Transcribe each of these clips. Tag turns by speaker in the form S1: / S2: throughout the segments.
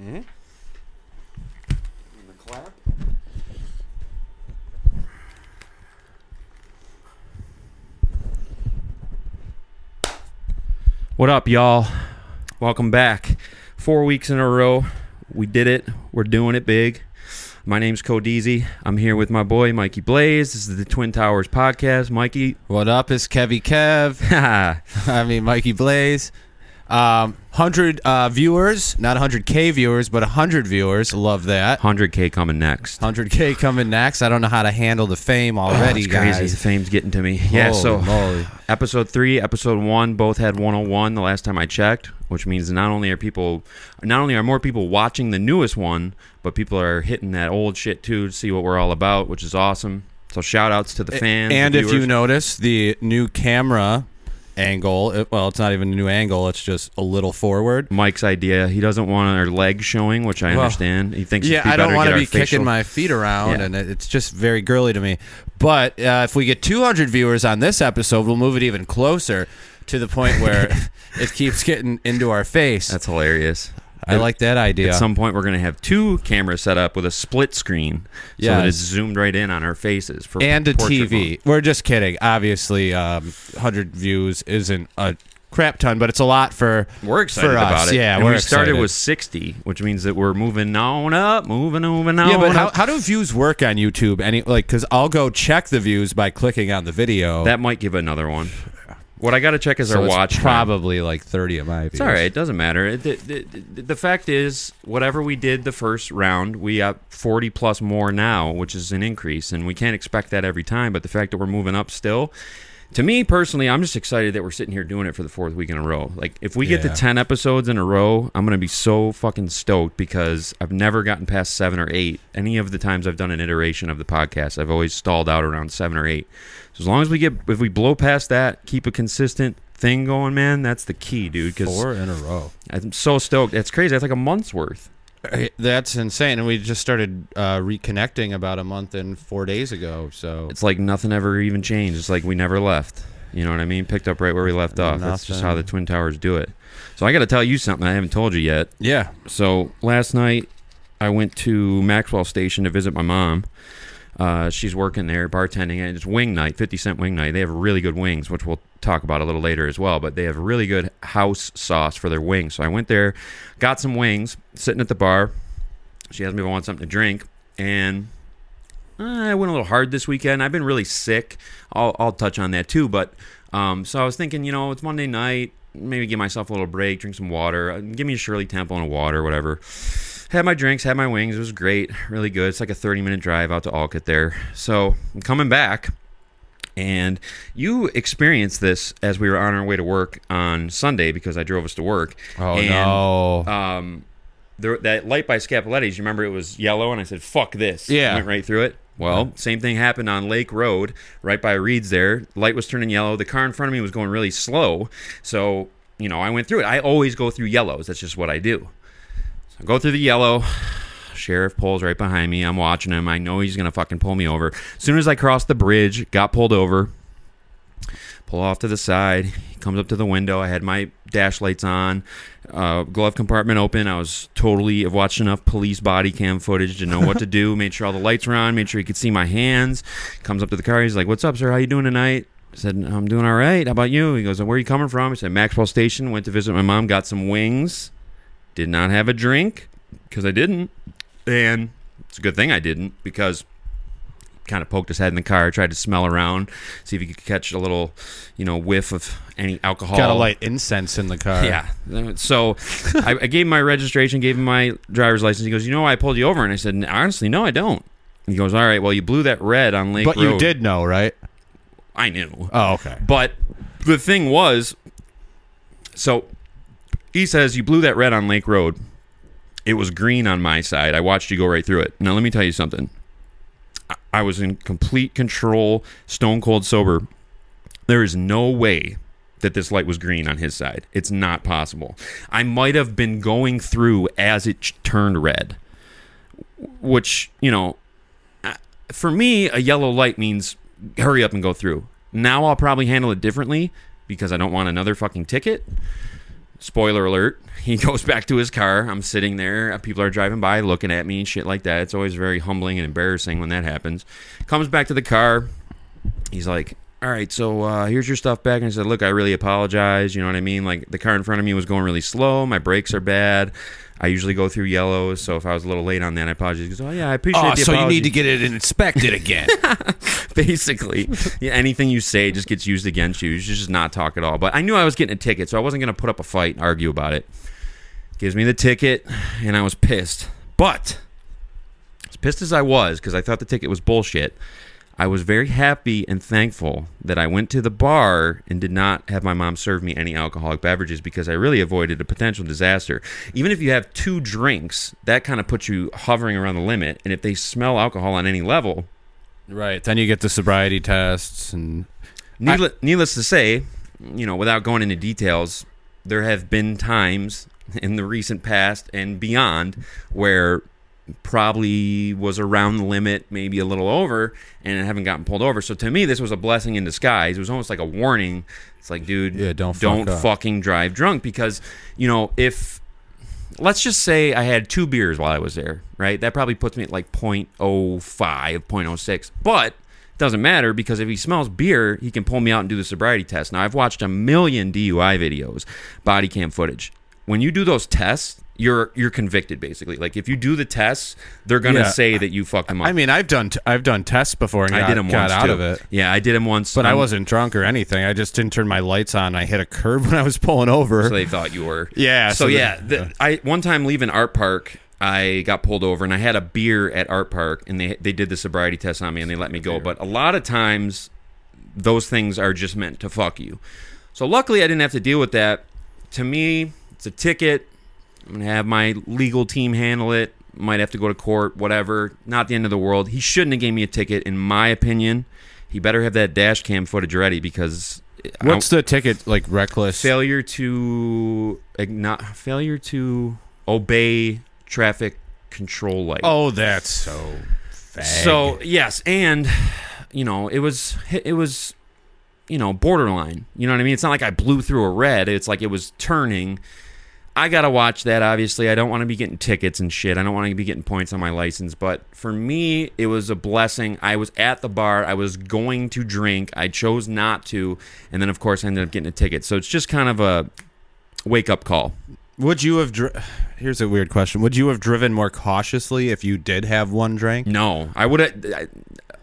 S1: Mm-hmm. And the clap. What up, y'all? Welcome back. 4 weeks in a row. We did it. We're doing it big. My name's Codeezie. I'm here with my boy, Mikey Blaze. This is the Twin Towers podcast. Mikey.
S2: What up? It's Kevy Kev. Mikey Blaze. 100 viewers, not 100K viewers, but 100 viewers. Love that.
S1: 100K coming next.
S2: 100K coming next. I don't know how to handle the fame already,
S1: it's crazy.
S2: guys.
S1: The fame's getting to me. Yeah,
S2: Holy
S1: so
S2: moly.
S1: episode 3, episode 1 both had 101 the last time I checked, which means not only are more people watching the newest one, but people are hitting that old shit too to see what we're all about, which is awesome. So shout outs to the fans.
S2: And
S1: the
S2: if
S1: viewers.
S2: you notice, the new camera angle, it's not even a new angle, it's just a little forward.
S1: Mike's idea. He doesn't want our legs showing, which I understand. He thinks
S2: I don't want to be kicking my feet around, and it's just very girly to me. But if we get 200 viewers on this episode, we'll move it even closer to the point where it keeps getting into our face.
S1: That's hilarious.
S2: I like that idea.
S1: At some point, we're going to have 2 cameras set up with a split screen so that it's zoomed right in on our faces.
S2: And a TV. We're just kidding. Obviously, 100 views isn't a crap ton, but it's a lot for
S1: We're excited about it.
S2: Yeah,
S1: and
S2: we're
S1: we started
S2: excited.
S1: with 60, which means that we're moving on up, moving on
S2: Yeah, but
S1: up.
S2: how do views work on YouTube? Because I'll go check the views by clicking on the video.
S1: That might give another one. What I got to check is our watch time.
S2: Probably like 30 of my views.
S1: It's all right. It doesn't matter. The fact is, whatever we did the first round, we got 40 plus more now, which is an increase, and we can't expect that every time. But the fact that we're moving up still, to me personally, I'm just excited that we're sitting here doing it for the 4th week in a row. Like, if we get to 10 episodes in a row, I'm going to be so fucking stoked because I've never gotten past 7 or 8. Any of the times I've done an iteration of the podcast, I've always stalled out around 7 or 8. So as long as if we blow past that, keep a consistent thing going, man, that's the key, dude.
S2: 4 in a row.
S1: I'm so stoked. It's crazy. That's like a month's worth.
S2: That's insane. And we just started reconnecting about a month and 4 days ago. So
S1: it's like nothing ever even changed. It's like we never left. You know what I mean? Picked up right where we left off. That's just how the Twin Towers do it. So I got to tell you something I haven't told you yet.
S2: Yeah.
S1: So last night I went to Maxwell Station to visit my mom. She's working there, bartending, and it's wing night, 50-cent wing night. They have really good wings, which we'll talk about a little later as well, but they have really good house sauce for their wings. So I went there, got some wings, sitting at the bar. She asked me if I want something to drink, and I went a little hard this weekend. I've been really sick. I'll touch on that too, but so I was thinking, it's Monday night, maybe give myself a little break, drink some water, give me a Shirley Temple and a water, whatever. Had my drinks, had my wings. It was great, really good. It's like a 30-minute drive out to Alcott there. So I'm coming back, and you experienced this as we were on our way to work on Sunday because I drove us to work.
S2: Oh,
S1: and, no. That light by Scapoletti's, you remember it was yellow, and I said, fuck this.
S2: Yeah.
S1: Went right through it. Well, same thing happened on Lake Road, right by Reed's there. Light was turning yellow. The car in front of me was going really slow. So, I went through it. I always go through yellows. That's just what I do. I go through the yellow. Sheriff pulls right behind me. I'm watching him. I know he's going to fucking pull me over. As soon as I crossed the bridge, got pulled over. Pull off to the side. He comes up to the window. I had my dash lights on. Glove compartment open. I've watched enough police body cam footage to know what to do. Made sure all the lights were on. Made sure he could see my hands. Comes up to the car. He's like, "What's up, sir? How you doing tonight?" I said, "I'm doing all right. How about you?" He goes, "Where are you coming from?" I said, "Maxwell Station. Went to visit my mom. Got some wings. Did not have a drink because I didn't. And it's a good thing I didn't because kind of poked his head in the car, tried to smell around, see if he could catch a little, whiff of any alcohol.
S2: Got a light incense in the car.
S1: Yeah. So I gave him my registration, gave him my driver's license. He goes, "You know why I pulled you over?" And I said, "Honestly, no, I don't." He goes, "All right, well, you blew that red on Lake Road."
S2: But you did know, right?
S1: I knew.
S2: Oh, okay.
S1: But the thing was, so he says, "You blew that red on Lake Road. It was green on my side. I watched you go right through it." Now, let me tell you something. I was in complete control, stone cold sober. There is no way that this light was green on his side. It's not possible. I might have been going through as it turned red, which, for me, a yellow light means hurry up and go through. Now I'll probably handle it differently because I don't want another fucking ticket. spoiler alert, he goes back to his car. I'm sitting there. People are driving by looking at me and shit like that. It's always very humbling and embarrassing when that happens. Comes back to the car. He's like, all right, so here's your stuff back. And I said, look, I really apologize. You know what I mean? Like, the car in front of me was going really slow. My brakes are bad. I usually go through yellows, so if I was a little late on that, I apologize. He goes, oh, yeah, I appreciate the apology.
S2: So you need to get it inspected again.
S1: Basically. Yeah, anything you say just gets used against you. You should just not talk at all. But I knew I was getting a ticket, so I wasn't going to put up a fight and argue about it. Gives me the ticket, and I was pissed. But, as pissed as I was, because I thought the ticket was bullshit, I was very happy and thankful that I went to the bar and did not have my mom serve me any alcoholic beverages, because I really avoided a potential disaster. Even if you have 2 drinks, that kind of puts you hovering around the limit. And if they smell alcohol on any level...
S2: Right. Then you get the sobriety tests. And
S1: needless to say, you know, without going into details, there have been times in the recent past and beyond where... probably was around the limit, maybe a little over, and I haven't gotten pulled over. So to me, this was a blessing in disguise. It was almost like a warning. It's like, dude, don't fucking drive drunk, because, you know, if let's just say I had 2 beers while I was there, right? That probably puts me at like 0.05, 0.06. But it doesn't matter, because if he smells beer, he can pull me out and do the sobriety test. Now, I've watched a million DUI videos, body cam footage. When you do those tests, you're convicted, basically. Like, if you do the tests, they're gonna say that you fucked them up.
S2: I mean, I've done tests before and got out of it.
S1: Yeah, I did them once,
S2: but I wasn't drunk or anything. I just didn't turn my lights on. I hit a curb when I was pulling over,
S1: so they thought you were.
S2: Yeah.
S1: So I one time leaving Art Park, I got pulled over, and I had a beer at Art Park, and they did the sobriety test on me, and they let me go. But a lot of times, those things are just meant to fuck you. So luckily, I didn't have to deal with that. To me, it's a ticket. I'm going to have my legal team handle it. Might have to go to court, whatever. Not the end of the world. He shouldn't have gave me a ticket, in my opinion. He better have that dash cam footage ready, because...
S2: What's the ticket, like, reckless?
S1: Failure to obey traffic control light.
S2: Oh, that's so fag.
S1: So, yes, and, you know, it was, you know, borderline. You know what I mean? It's not like I blew through a red. It's like it was turning... I got to watch that, obviously. I don't want to be getting tickets and shit. I don't want to be getting points on my license. But for me, it was a blessing. I was at the bar. I was going to drink. I chose not to. And then, of course, I ended up getting a ticket. So it's just kind of a wake-up call.
S2: Would you have... Here's a weird question. Would you have driven more cautiously if you did have 1 drink?
S1: No. I would have...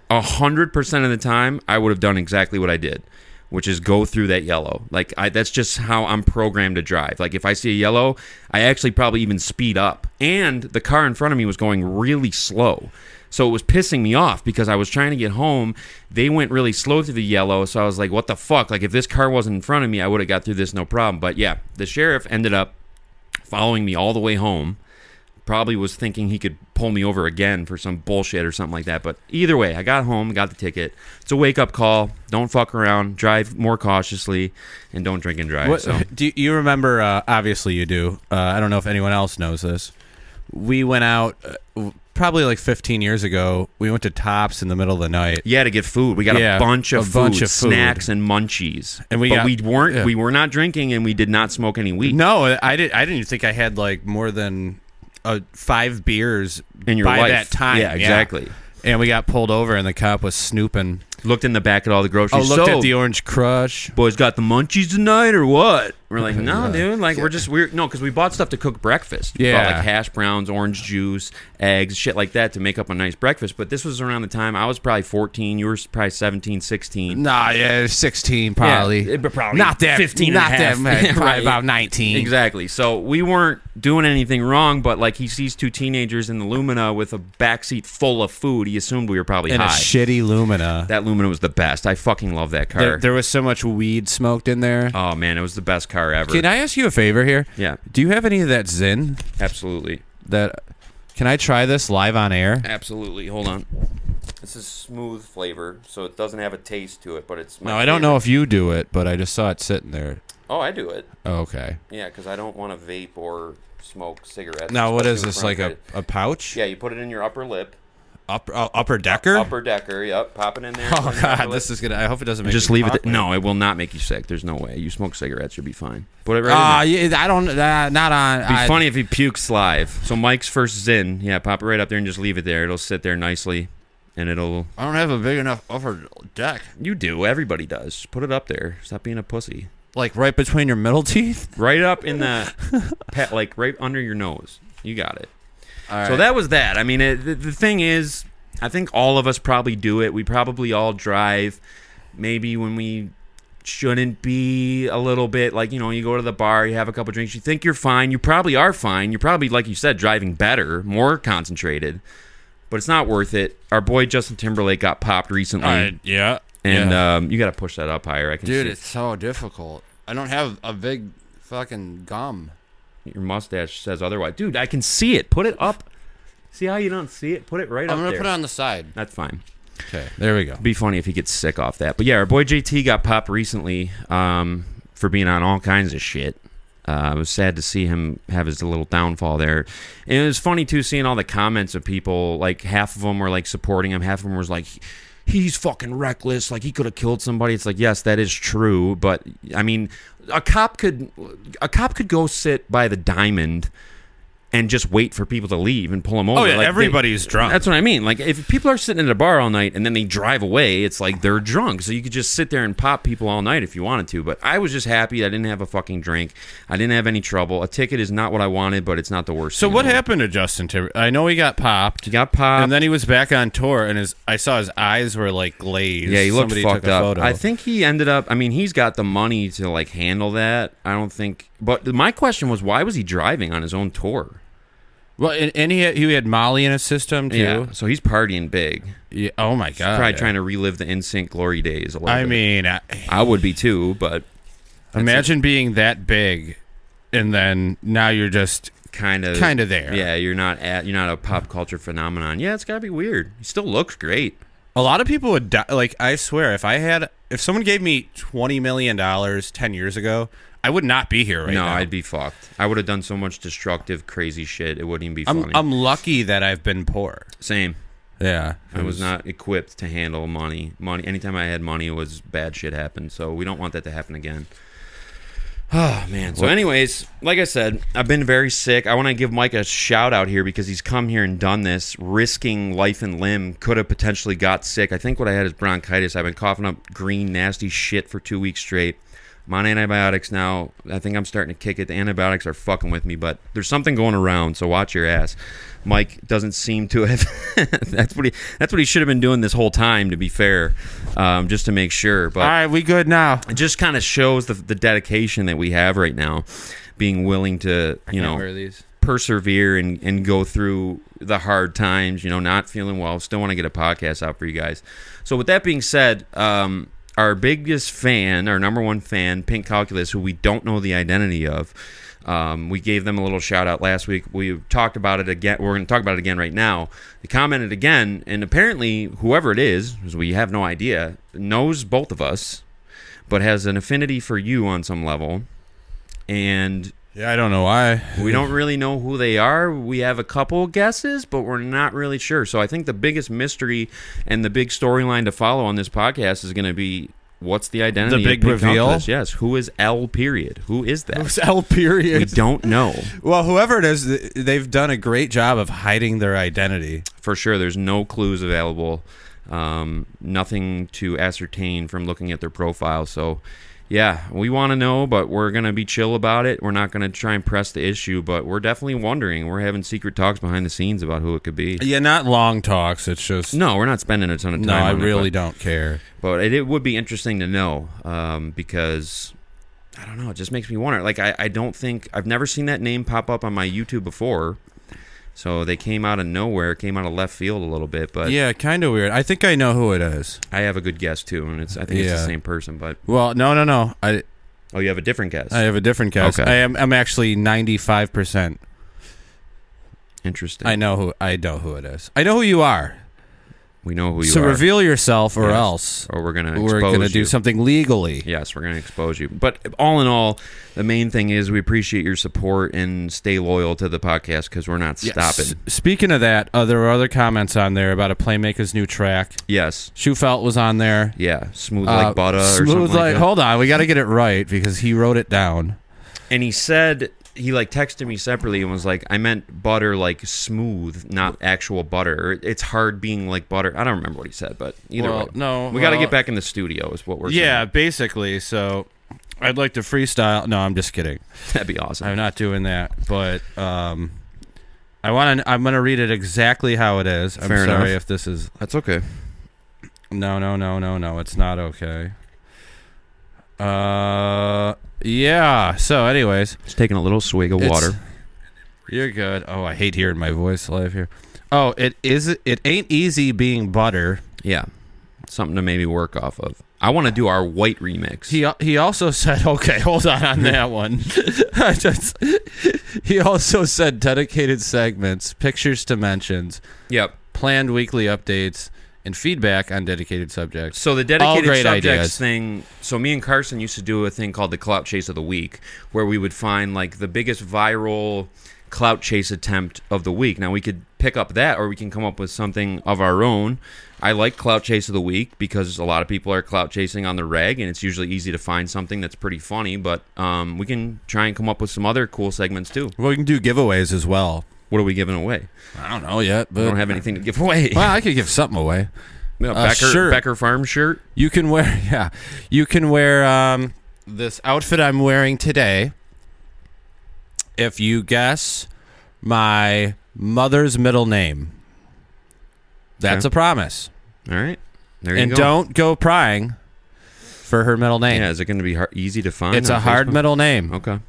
S1: 100% of the time, I would have done exactly what I did, which is go through that yellow. Like, that's just how I'm programmed to drive. Like, if I see a yellow, I actually probably even speed up. And the car in front of me was going really slow. So it was pissing me off, because I was trying to get home. They went really slow through the yellow, so I was like, what the fuck? Like, if this car wasn't in front of me, I would have got through this no problem. But yeah, the sheriff ended up following me all the way home. Probably was thinking he could pull me over again for some bullshit or something like that. But either way, I got home, got the ticket. It's a wake-up call. Don't fuck around. Drive more cautiously, and don't drink and drive. So.
S2: Do you remember, obviously you do, I don't know if anyone else knows this. We went out, probably like 15 years ago, we went to Tops in the middle of the night.
S1: Yeah, to get food. We got a bunch of food, snacks and munchies. And we were not drinking, and we did not smoke any weed.
S2: No, I didn't even think I had like more than 5 beers
S1: in your
S2: by
S1: life.
S2: That time.
S1: Yeah, exactly.
S2: Yeah. And we got pulled over, and the cop was snooping.
S1: Looked in the back at all the groceries.
S2: Looked at the Orange Crush.
S1: Boys got the munchies tonight, or what? We're like, no, dude. Like, no, because we bought stuff to cook breakfast. We bought, like, hash browns, orange juice, eggs, shit like that to make up a nice breakfast. But this was around the time I was probably 14. You were probably 17, 16.
S2: Nah, yeah, 16 probably.
S1: Yeah, but probably
S2: not that
S1: 15
S2: not
S1: and a half.
S2: that probably about 19.
S1: Exactly. So we weren't doing anything wrong, but like, he sees 2 teenagers in the Lumina with a backseat full of food. He assumed we were probably
S2: in
S1: high.
S2: A shitty Lumina.
S1: That Lumina was the best. I fucking love that car.
S2: There was so much weed smoked in there.
S1: Oh man, it was the best car ever.
S2: Can I ask you a favor here?
S1: Yeah.
S2: Do you have any of that Zin?
S1: Absolutely.
S2: Can I try this live on air?
S1: Absolutely. Hold on. This is smooth flavor, so it doesn't have a taste to it, but it's my
S2: I don't know if you do it, but I just saw it sitting there.
S1: Oh, I do it.
S2: Oh, okay.
S1: Yeah, because I don't want to vape or smoke cigarettes.
S2: Now, what is this, like a pouch?
S1: Yeah, you put it in your upper lip.
S2: Upper decker?
S1: Upper decker, yep. Pop it in there.
S2: Oh, God, this is going to... I hope it doesn't make
S1: Just
S2: me
S1: leave it...
S2: cough.
S1: No, it will not make you sick. There's no way. You smoke cigarettes, you'll be fine. Put it right in there.
S2: Yeah, I don't... not on...
S1: It'd be funny if he pukes live. So Mike's first Zin. Yeah, pop it right up there and just leave it there. It'll sit there nicely, and it'll...
S2: I don't have a big enough upper deck.
S1: You do. Everybody does. Just put it up there. Stop being a pussy.
S2: Like right between your middle teeth?
S1: Right up in the... like right under your nose. You got it.
S2: All right.
S1: So that was that. I mean, the thing is... I think all of us probably do it. We probably all drive maybe when we shouldn't be a little bit. Like, you know, you go to the bar, you have a couple drinks, you think you're fine. You probably are fine. You're probably, like you said, driving better, more concentrated. But it's not worth it. Our boy Justin Timberlake got popped recently.
S2: Yeah.
S1: And you got to push that up higher. I can
S2: Dude,
S1: see.
S2: it's so difficult. I don't have a big fucking gum.
S1: Your mustache says otherwise. Dude, I can see it. Put it up. See how you don't see it? Put it right up there.
S2: I'm going to put it on the side.
S1: That's fine.
S2: Okay, there we go.
S1: It'd be funny if he gets sick off that. But yeah, our boy JT got popped recently for being on all kinds of shit. It was sad to see him have his little downfall there. And it was funny, too, seeing all the comments of people. Like, half of them were, like, supporting him. Half of them was like, he's fucking reckless. Like, he could have killed somebody. It's like, yes, that is true. But, I mean, a cop could go sit by the Diamond and just wait for people to leave and pull them over.
S2: Oh, yeah,
S1: like
S2: everybody's drunk.
S1: That's what I mean. Like, if people are sitting at a bar all night and then they drive away, it's like they're drunk. So you could just sit there and pop people all night if you wanted to. But I was just happy I didn't have a fucking drink. I didn't have any trouble. A ticket is not what I wanted, but it's not the worst.
S2: So what happened to Justin Timberlake? I know he got popped.
S1: He got popped.
S2: And then he was back on tour, and I saw his eyes were, like, glazed.
S1: Yeah, he looked
S2: Somebody
S1: fucked
S2: took a
S1: up.
S2: photo.
S1: I think he ended up... I mean, he's got the money to, like, handle that. I don't think... But my question was, why was he driving on his own tour?
S2: Well, and he had Molly in his system, too.
S1: Yeah, so he's partying big.
S2: Yeah, oh, my God.
S1: Probably trying to relive the NSYNC glory days a little bit.
S2: I mean...
S1: I would be, too, but...
S2: Imagine being that big, and then now you're just... Kind of there.
S1: Yeah, you're not a pop culture phenomenon. Yeah, it's got to be weird. He still looks great.
S2: A lot of people would die. Like, I swear, if someone gave me $20 million 10 years ago... I would not be here right now.
S1: No, I'd be fucked. I would have done so much destructive, crazy shit. It wouldn't even be funny.
S2: I'm lucky that I've been poor.
S1: Same.
S2: Yeah.
S1: I was not equipped to handle money. Anytime I had money, it was bad shit happened. So we don't want that to happen again. Oh, man. So anyways, like I said, I've been very sick. I want to give Mike a shout out here because he's come here and done this, risking life and limb. Could have potentially got sick. I think what I had is bronchitis. I've been coughing up green, nasty shit for 2 weeks straight. I'm on antibiotics now. I think I'm starting to kick it. The antibiotics are fucking with me, but there's something going around, so watch your ass. Mike doesn't seem to have... that's what he should have been doing this whole time, to be fair, just to make sure. But
S2: all right, we good now.
S1: It just kind of shows the dedication that we have right now, being willing to, persevere and go through the hard times, not feeling well. Still want to get a podcast out for you guys. So with that being said... our biggest fan, our number one fan, Pink Calculus, who we don't know the identity of, we gave them a little shout out last week. We talked about it again. We're going to talk about it again right now. They commented again, and apparently whoever it is, because we have no idea, knows both of us, but has an affinity for you on some level. And
S2: yeah, I don't know why.
S1: We don't really know who they are. We have a couple guesses, but we're not really sure. So I think the biggest mystery and the big storyline to follow on this podcast is going to be, what's the identity
S2: the big
S1: of Pink
S2: reveal?
S1: Calculus? Yes. Who is L period? Who is that?
S2: Who's L period?
S1: We don't know.
S2: Well, whoever it is, they've done a great job of hiding their identity.
S1: For sure. There's no clues available. Nothing to ascertain from looking at their profile. So... yeah, we want to know, but we're going to be chill about it. We're not going to try and press the issue, but we're definitely wondering. We're having secret talks behind the scenes about who it could be.
S2: Yeah, not long talks. It's just...
S1: no, we're not spending a ton of time on it.
S2: No, I really don't care.
S1: But it would be interesting to know because, I don't know, it just makes me wonder. Like, I don't think... I've never seen that name pop up on my YouTube before. So they came out of nowhere, came out of left field a little bit, but
S2: yeah, kind of weird. I think I know who it is.
S1: I have a good guess too, and I think it's the same person. But
S2: well, no.
S1: Oh, you have a different guess.
S2: I have a different guess.
S1: Okay.
S2: I'm actually 95%.
S1: Interesting.
S2: I know who it is. I know who you are.
S1: We know who you
S2: So
S1: are.
S2: reveal yourself, or else
S1: Or we're gonna
S2: do something legally.
S1: Yes, we're going to expose you. But all in all, the main thing is we appreciate your support and stay loyal to the podcast because we're not stopping.
S2: Speaking of that, there were other comments on there about a Playmaker's new track.
S1: Yes.
S2: Shufelt was on there.
S1: Yeah, smooth like butter or something
S2: Smooth like
S1: that.
S2: Hold on, we got to get it right because he wrote it down.
S1: And he said, he like texted me separately and was like, I meant butter like smooth, not actual butter. Or it's hard being like butter. I don't remember what he said, but either way.
S2: No.
S1: We got to get back in the studio is what we're saying.
S2: Yeah, basically. So I'd like to freestyle. No, I'm just kidding.
S1: That'd be awesome.
S2: I'm not doing that, but I'm going to read it exactly how it is. I'm
S1: Fair
S2: sorry
S1: enough.
S2: if this is...
S1: That's okay.
S2: No, it's not okay. Yeah, so anyways.
S1: Just taking a little swig of water.
S2: You're good. Oh, I hate hearing my voice live here. Oh, it ain't easy being butter.
S1: Yeah. Something to maybe work off of. I want to do our white remix.
S2: He also said, okay, hold on that one. He also said dedicated segments, pictures to mentions,
S1: Yep.
S2: planned weekly updates, and feedback on dedicated subjects.
S1: So the dedicated
S2: great
S1: subjects
S2: ideas.
S1: thing. So me and Carson used to do a thing called the Clout Chase of the Week, where we would find like the biggest viral clout chase attempt of the week. Now we could pick up that, or we can come up with something of our own. I like Clout Chase of the Week because a lot of people are clout chasing on the reg, and it's usually easy to find something that's pretty funny. But we can try and come up with some other cool segments too.
S2: Well, we can do giveaways as well.
S1: What are we giving away?
S2: I don't know yet, but
S1: We don't have anything to give away.
S2: Well, I could give something away. Shirt.
S1: Becker Farm shirt.
S2: You can wear, this outfit I'm wearing today. If you guess my mother's middle name, that's a promise.
S1: All right, there you
S2: and
S1: go.
S2: don't go prying for her middle name.
S1: Yeah, is it going to be easy to find?
S2: It's
S1: on
S2: a hard
S1: Facebook?
S2: middle name.
S1: Okay.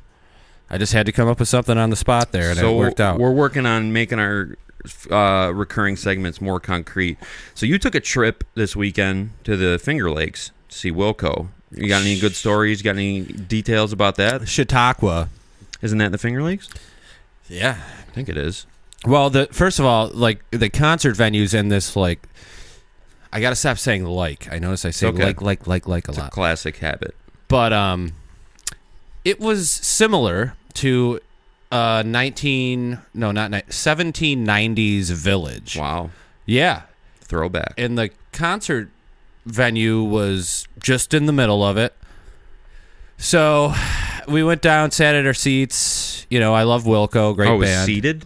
S2: I just had to come up with something on the spot there, and it worked out.
S1: We're working on making our recurring segments more concrete. So you took a trip this weekend to the Finger Lakes to see Wilco. You got any good stories? Got any details about that?
S2: Chautauqua.
S1: Isn't that the Finger Lakes?
S2: Yeah.
S1: I think it is.
S2: Well, first of all, like the concert venues in this, like, I gotta stop saying like. I notice I say
S1: Okay.
S2: like a
S1: It's
S2: lot.
S1: a classic habit.
S2: But it was similar to 1790s Village.
S1: Wow.
S2: Yeah.
S1: Throwback.
S2: And the concert venue was just in the middle of it. So we went down, sat at our seats. You know, I love Wilco, great
S1: it was
S2: band.
S1: seated?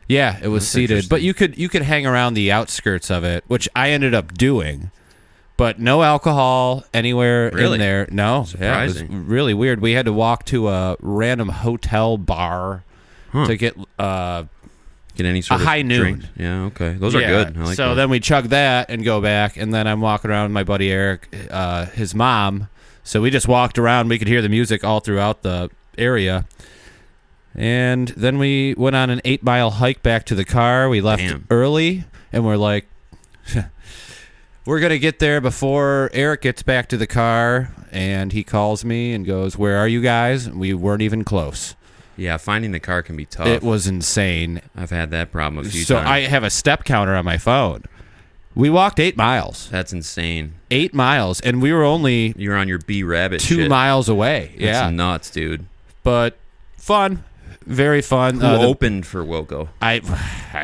S2: Yeah, it was
S1: That's
S2: seated. But you could hang around the outskirts of it, which I ended up doing. But no alcohol anywhere
S1: Really?
S2: in there. No. Yeah, it was
S1: Surprising.
S2: really weird. We had to walk to a random hotel bar to get
S1: Get any sort
S2: a
S1: of
S2: high noon.
S1: drink? Yeah, okay. Those are good. I like
S2: so
S1: those.
S2: then we chug that and go back, and then I'm walking around with my buddy Eric, his mom. So we just walked around. We could hear the music all throughout the area. And then we went on an 8-mile hike back to the car. We left early, and we're like, we're going to get there before Eric gets back to the car. And he calls me and goes, "Where are you guys?" And we weren't even close.
S1: Yeah, finding the car can be tough.
S2: It was insane.
S1: I've had that problem a few
S2: So
S1: times.
S2: I have a step counter on my phone. We walked 8 miles.
S1: That's insane.
S2: 8 miles, and we were only
S1: You're on your B rabbit
S2: 2
S1: shit.
S2: miles away.
S1: That's
S2: Yeah,
S1: nuts, dude.
S2: but fun, very fun.
S1: Who opened for Wilco?
S2: I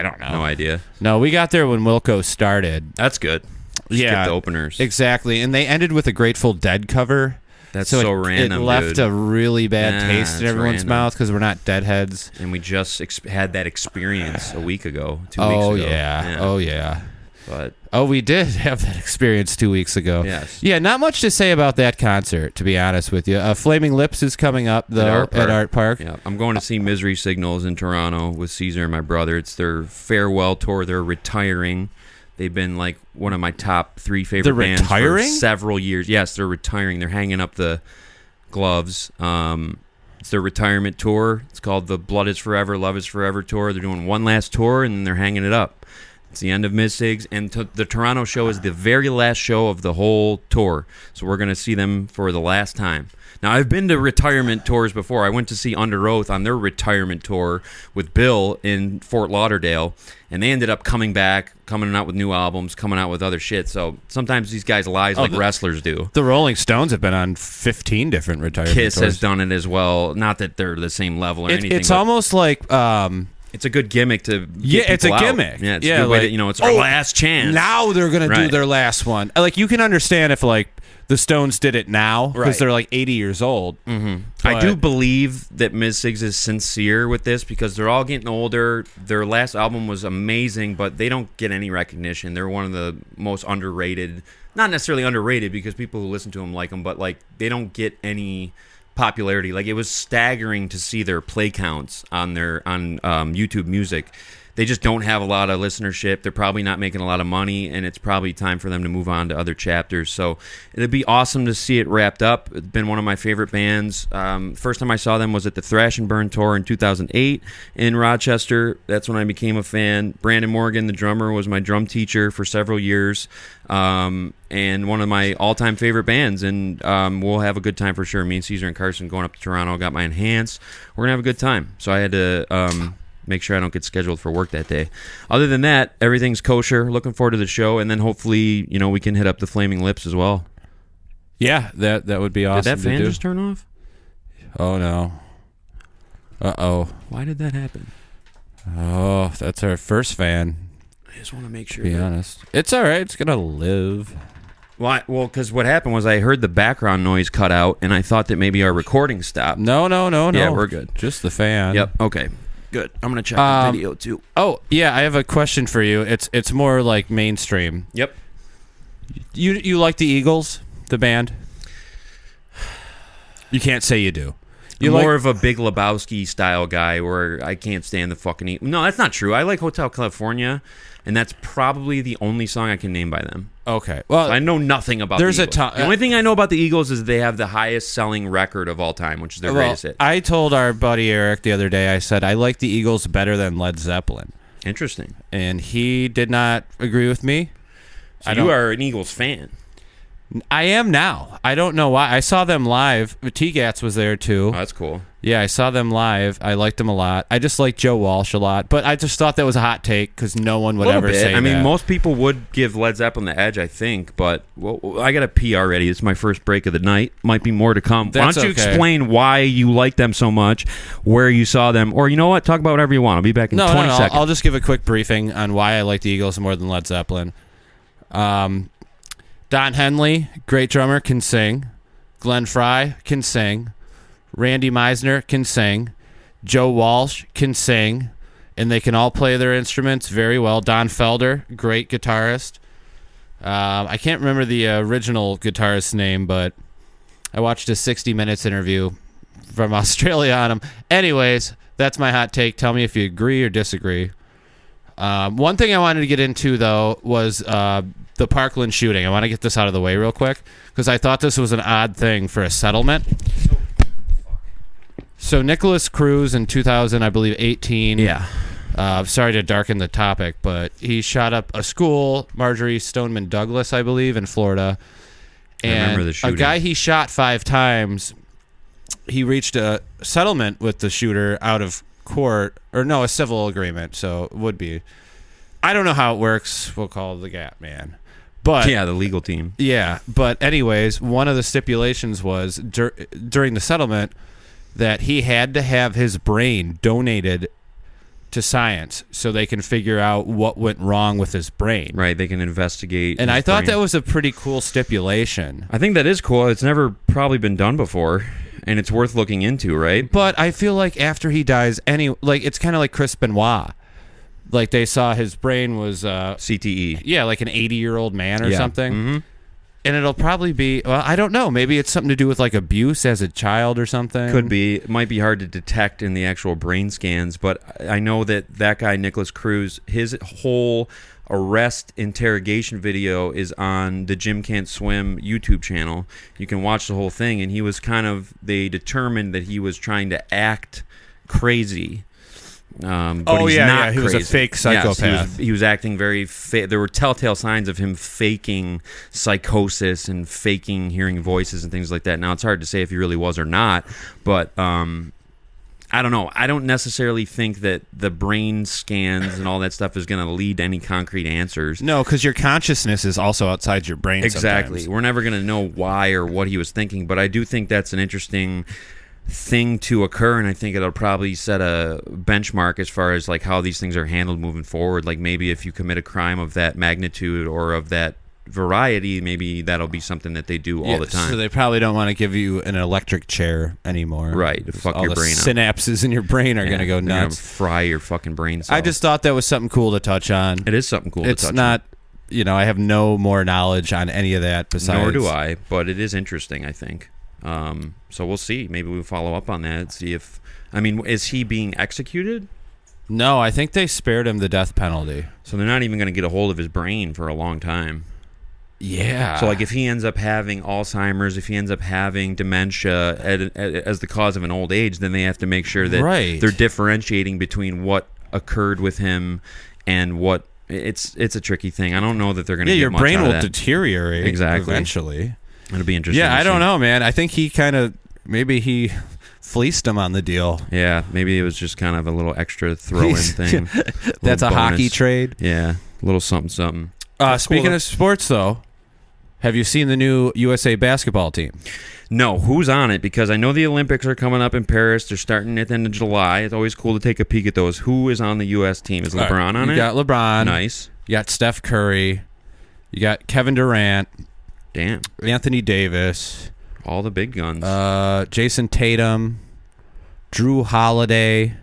S2: don't know.
S1: No idea.
S2: No, we got there when Wilco started.
S1: That's good. Skip the openers.
S2: Exactly, and they ended with a Grateful Dead cover.
S1: That's so
S2: it,
S1: random,
S2: It left
S1: dude.
S2: a really bad taste in
S1: it's
S2: everyone's
S1: random.
S2: mouth because we're not Deadheads.
S1: And we just had that experience a week ago, 2 weeks
S2: Oh
S1: ago.
S2: yeah. Oh yeah.
S1: But
S2: Oh, we did have that experience 2 weeks ago.
S1: Yes.
S2: Yeah, not much to say about that concert, to be honest with you. Flaming Lips is coming up, though, at Art Park.
S1: Yeah, I'm going to see Misery Signals in Toronto with Caesar and my brother. It's their farewell tour. They're retiring. They've been like one of my top 3 favorite
S2: They're
S1: bands
S2: retiring?
S1: for several years. Yes, they're retiring. They're hanging up the gloves. It's their retirement tour. It's called the Blood is Forever, Love is Forever tour. They're doing one last tour, and then they're hanging it up. It's the end of Miz-Sigs, and the Toronto show is the very last show of the whole tour. So we're going to see them for the last time. Now, I've been to retirement tours before. I went to see Under Oath on their retirement tour with Bill in Fort Lauderdale, and they ended up coming back, coming out with new albums, coming out with other shit. So sometimes these guys lie like wrestlers do.
S2: The Rolling Stones have been on 15 different retirement
S1: Kiss
S2: tours.
S1: has done it as well. Not that they're the same level or anything.
S2: It's almost like...
S1: it's a good gimmick to get
S2: it's a
S1: people out.
S2: gimmick.
S1: Yeah, it's a good way to, it's our last chance.
S2: Now they're going to do their last one. Like, you can understand if, like, the Stones did it now because they're, like, 80 years old.
S1: Mm-hmm. I do believe that Miz-Sigs is sincere with this because they're all getting older. Their last album was amazing, but they don't get any recognition. They're one of the most underrated, not necessarily underrated because people who listen to them like them, but, like, they don't get any popularity. Like, it was staggering to see their play counts on YouTube Music. They just don't have a lot of listenership. They're probably not making a lot of money, and it's probably time for them to move on to other chapters. So it'd be awesome to see it wrapped up. It's been one of my favorite bands. First time I saw them was at the Thrash and Burn tour in 2008 in Rochester. That's when I became a fan. Brandon Morgan, the drummer, was my drum teacher for several years, and one of my all-time favorite bands. And we'll have a good time for sure. Me and Caesar and Carson going up to Toronto. Got my Enhance. We're going to have a good time. So I had to... make sure I don't get scheduled for work that day. Other than that, everything's kosher. Looking forward to the show, and then hopefully, we can hit up the Flaming Lips as well.
S2: Yeah, that would be awesome.
S1: Did that fan just turn off?
S2: Oh no. Uh-oh.
S1: Why did that happen?
S2: Oh, that's our first fan.
S1: I just want to make sure.
S2: Be honest. It's all right. It's gonna live.
S1: Well, because what happened was I heard the background noise cut out, and I thought that maybe our recording stopped.
S2: No.
S1: Yeah, we're good.
S2: Just the fan.
S1: Yep. Okay. Good. I'm gonna check the video too.
S2: Oh yeah, I have a question for you. It's more like mainstream.
S1: Yep.
S2: You like the Eagles, the band? You can't say you do.
S1: You're more of a Big Lebowski style guy where I can't stand the fucking... No, that's not true. I like Hotel California, and that's probably the only song I can name by them.
S2: Okay. Well,
S1: I know nothing about the Eagles.
S2: The
S1: only thing I know about the Eagles is they have the highest selling record of all time, which is their greatest hit.
S2: I told our buddy Eric the other day, I said, I like the Eagles better than Led Zeppelin.
S1: Interesting.
S2: And he did not agree with me.
S1: So you are an Eagles fan.
S2: I am now. I don't know why. I saw them live. T-Gats was there too.
S1: Oh, that's cool.
S2: Yeah, I saw them live. I liked them a lot. I just like Joe Walsh a lot, but I just thought that was a hot take because no one would ever say that.
S1: I mean, most people would give Led Zeppelin the edge, I think, but I got to pee already. It's my first break of the night. Might be more to come. Why don't you explain why you like them so much, where you saw them, or you know what? Talk about whatever you want. I'll be back in 20 seconds.
S2: I'll just give a quick briefing on why I like the Eagles more than Led Zeppelin. Don Henley, great drummer, can sing. Glenn Frey can sing. Randy Meisner can sing. Joe Walsh can sing. And they can all play their instruments very well. Don Felder, great guitarist. I can't remember the original guitarist's name, but I watched a 60 Minutes interview from Australia on him. Anyways, that's my hot take. Tell me if you agree or disagree. One thing I wanted to get into, though, was the Parkland shooting. I want to get this out of the way real quick because I thought this was an odd thing for a settlement. So Nicholas Cruz in 18.
S1: Yeah.
S2: Sorry to darken the topic, but he shot up a school, Marjorie Stoneman Douglas, I believe, in Florida. And
S1: I remember the shooting.
S2: A guy he shot 5 times, he reached a settlement with the shooter out of court, or no, a civil agreement, so it would be. I don't know how it works. We'll call the Gap Man. But
S1: yeah, the legal team.
S2: Yeah, but anyways, one of the stipulations was during the settlement that he had to have his brain donated to science so they can figure out what went wrong with his brain.
S1: Right, they can investigate.
S2: And I thought that was a pretty cool stipulation.
S1: I think that is cool. It's never probably been done before, and it's worth looking into, right?
S2: But I feel like after he dies, it's kind of like Chris Benoit. Like they saw his brain was
S1: CTE.
S2: Yeah, like an 80-year-old man or something.
S1: Mm-hmm.
S2: And it'll probably be, well, I don't know. Maybe it's something to do with like abuse as a child or something.
S1: Could be. It might be hard to detect in the actual brain scans, but I know that guy, Nicholas Cruz, his whole arrest interrogation video is on the Jim Can't Swim YouTube channel. You can watch the whole thing, and they determined that he was trying to act crazy But he's not
S2: he was a
S1: crazy.
S2: fake psychopath.
S1: Yes, he was acting very there were telltale signs of him faking psychosis and faking hearing voices and things like that. Now, it's hard to say if he really was or not, but I don't know. I don't necessarily think that the brain scans and all that stuff is going to lead to any concrete answers.
S2: No, because your consciousness is also outside your brain.
S1: Exactly.
S2: Sometimes.
S1: We're never going to know why or what he was thinking, but I do think that's an interesting thing to occur, and I think it'll probably set a benchmark as far as like how these things are handled moving forward. Like maybe if you commit a crime of that magnitude or of that variety, maybe that'll be something that they do all the time.
S2: So they probably don't want to give you an electric chair anymore.
S1: Right, to fuck
S2: all
S1: your
S2: the
S1: brain up.
S2: synapses in your brain are going to go
S1: they're gonna
S2: nuts.
S1: fry your fucking brain cells.
S2: I just thought that was something cool to touch on.
S1: It is something cool to touch
S2: It's not, I have no more knowledge on any of that besides.
S1: Nor do I, but it is interesting, I think. So we'll see. Maybe we'll follow up on that. See if, is he being executed?
S2: No, I think they spared him the death penalty.
S1: So they're not even going to get a hold of his brain for a long time.
S2: Yeah.
S1: So like if he ends up having Alzheimer's, if he ends up having dementia as the cause of an old age, then they have to make sure that they're differentiating between what occurred with him and what. It's a tricky thing. I don't know that they're going to get
S2: your
S1: much
S2: brain
S1: out of
S2: will
S1: that.
S2: Deteriorate eventually.
S1: It'll be interesting.
S2: Yeah, I don't know, man. I think he maybe he fleeced him on the deal.
S1: Yeah, maybe it was just kind of a little extra throw-in thing.
S2: That's a hockey trade.
S1: Yeah, a little something.
S2: Speaking of sports, though, have you seen the new USA basketball team?
S1: No, who's on it? Because I know the Olympics are coming up in Paris. They're starting at the end of July. It's always cool to take a peek at those. Who is on the U.S. team? Is LeBron on it?
S2: You got LeBron.
S1: Nice.
S2: You got Steph Curry. You got Kevin Durant.
S1: Damn.
S2: Anthony Davis.
S1: All the big guns.
S2: Jason Tatum. Drew Holiday.